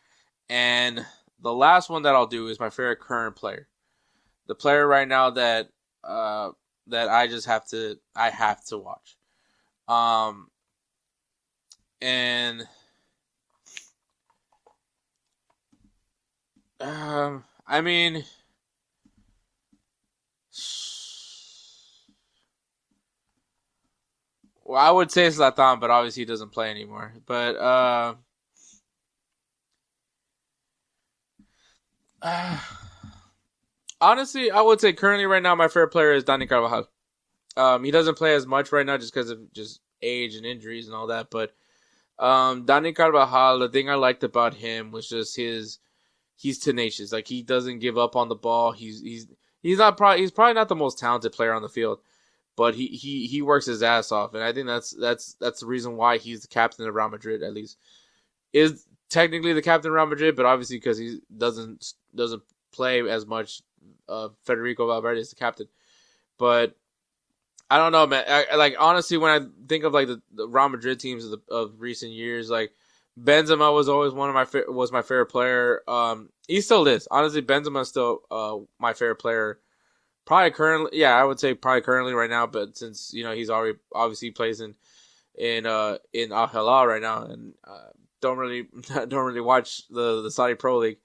And the last one that I'll do is my favorite current player. The player right now that I just have to watch. Well, I would say Zlatan, but obviously he doesn't play anymore. But honestly, I would say currently right now my favorite player is Dani Carvajal. He doesn't play as much right now just because of just age and injuries and all that. But Dani Carvajal, the thing I liked about him was just he's tenacious. Like, he doesn't give up on the ball. He's probably not the most talented player on the field, but he works his ass off, and I think that's the reason why he's the captain of Real Madrid. At least is technically the captain of Real Madrid, but obviously because he doesn't play as much. Federico Valverde is the captain, but I don't know, man. Honestly, when I think of like the Real Madrid teams of recent years, like Benzema was always was my favorite player. He still is. Honestly, Benzema is still my favorite player. Probably currently, yeah, I would say probably currently right now. But since he's already obviously plays in Al Hilal right now, and don't really watch the Saudi Pro League.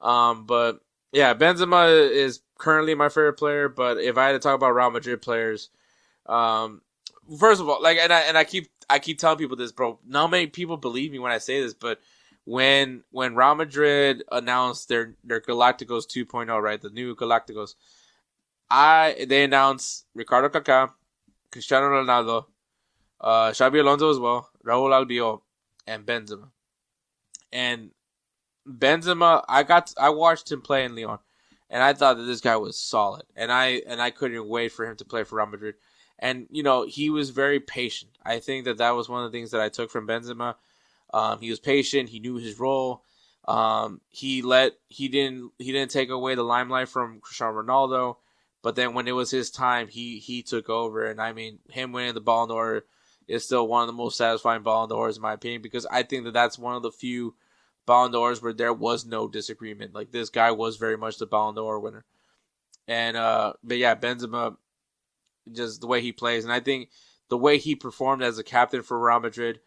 But yeah, Benzema is currently my favorite player. But if I had to talk about Real Madrid players, first of all, I keep telling people this, bro. Not many people believe me when I say this, but when Real Madrid announced their Galacticos 2.0, right, the new Galacticos, they announced Ricardo Kaká, Cristiano Ronaldo, Xabi Alonso as well, Raúl Albiol, and Benzema. And Benzema, I watched him play in Lyon, and I thought that this guy was solid, and I couldn't wait for him to play for Real Madrid. And he was very patient. I think that was one of the things that I took from Benzema. He was patient. He knew his role. He didn't take away the limelight from Cristiano Ronaldo, But then when it was his time, he took over. And I mean, him winning the Ballon d'Or is still one of the most satisfying Ballon d'Ors in my opinion, because I think that that's one of the few Ballon d'Ors where there was no disagreement. Like, this guy was very much the Ballon d'Or winner. And but yeah, Benzema, just the way he plays, and I think the way he performed as a captain for Real Madrid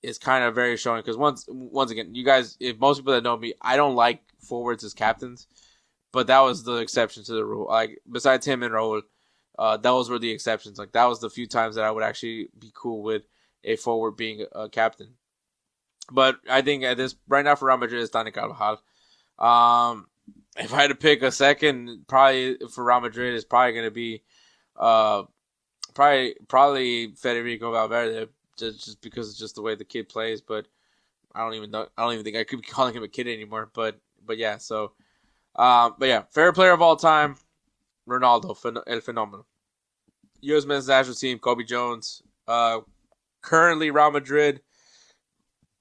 is kind of very showing. Because once again, you guys, if most people that know me, I don't like forwards as captains, but that was the exception to the rule. Like, besides him and Raul, those were the exceptions. Like, that was the few times that I would actually be cool with a forward being a captain. But I think at this right now for Real Madrid, it's Dani Carvajal. If I had to pick a second, probably for Real Madrid, it's probably going to be probably Federico Valverde, just because it's just the way the kid plays. But I don't even think I could be calling him a kid anymore. But yeah, so but yeah, favorite player of all time, Ronaldo, El Fenómeno. U.S. men's national team, Kobe Jones. Currently Real Madrid,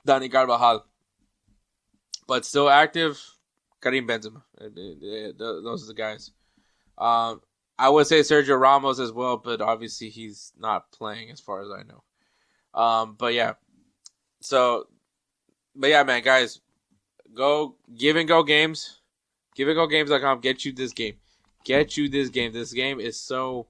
Dani Carvajal. But still active, Karim Benzema. Those are the guys. I would say Sergio Ramos as well, but obviously he's not playing as far as I know. But yeah. But yeah, man, guys, go Give and Go Games. GiveAndGoGames.com. Get you this game. This game is so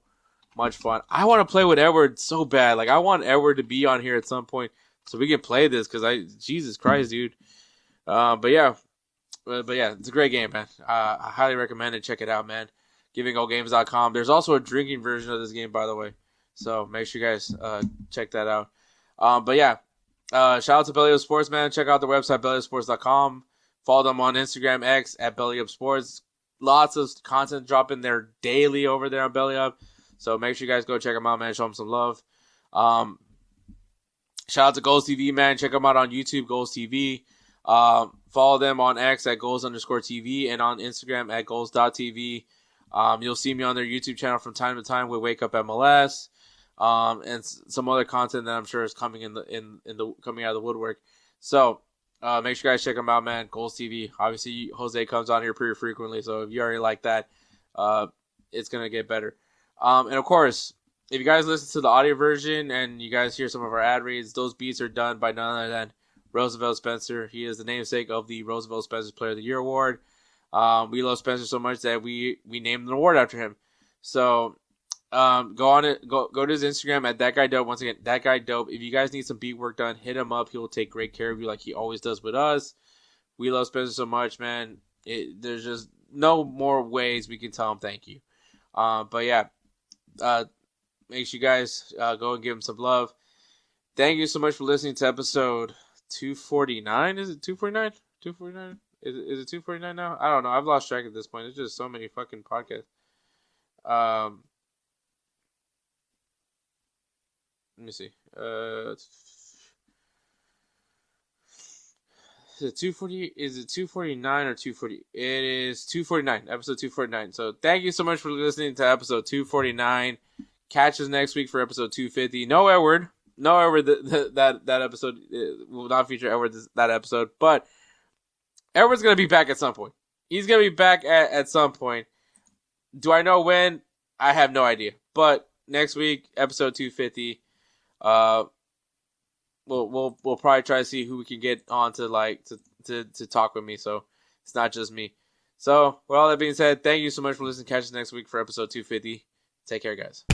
much fun. I want to play with Edward so bad. Like, I want Edward to be on here at some point so we can play this, because Jesus Christ, dude. But yeah, it's a great game, man. I highly recommend it. Check it out, man. GiveAndGoGames.com. There's also a drinking version of this game, by the way. So make sure you guys check that out. But yeah, shout out to Belly Up Sports, man. Check out their website, bellyupsports.com. Follow them on Instagram, X, at Belly Up Sports. Lots of content dropping there daily over there on Belly Up. So make sure you guys go check them out, man. Show them some love. Shout out to Goals TV, man. Check them out on YouTube, Goals TV. Follow them on X at Goals_TV and on Instagram at Goals.tv. You'll see me on their YouTube channel from time to time with Wake Up MLS, and some other content that I'm sure is coming coming out of the woodwork. So make sure you guys check them out, man. Goals TV. Obviously, Jose comes on here pretty frequently, so if you already like that, it's gonna get better. And of course, if you guys listen to the audio version and you guys hear some of our ad reads, those beats are done by none other than Roosevelt Spencer. He is the namesake of the Roosevelt Spencer Player of the Year Award. We love Spencer so much that we named an award after him. So go to his Instagram at thatguydope. Once again, thatguydope. If you guys need some beat work done, hit him up. He will take great care of you like he always does with us. We love Spencer so much, man. There's just no more ways we can tell him thank you. But yeah, make sure you guys go and give him some love. Thank you so much for listening to episode 249. Is it 249? 249? Is it 249 now? I don't know. I've lost track at this point. There's just so many fucking podcasts. Let me see. Is it 240? Is it 249 or 240? It is 249. Episode 249. So thank you so much for listening to episode 249. Catch us next week for episode 250. No Edward. That episode will not feature Edward that episode, but Edward's going to be back at some point. He's going to be back at some point. Do I know when? I have no idea. But next week, episode 250, we'll probably try to see who we can get on to talk with me, so it's not just me. So, with all that being said, thank you so much for listening. Catch us next week for episode 250. Take care, guys.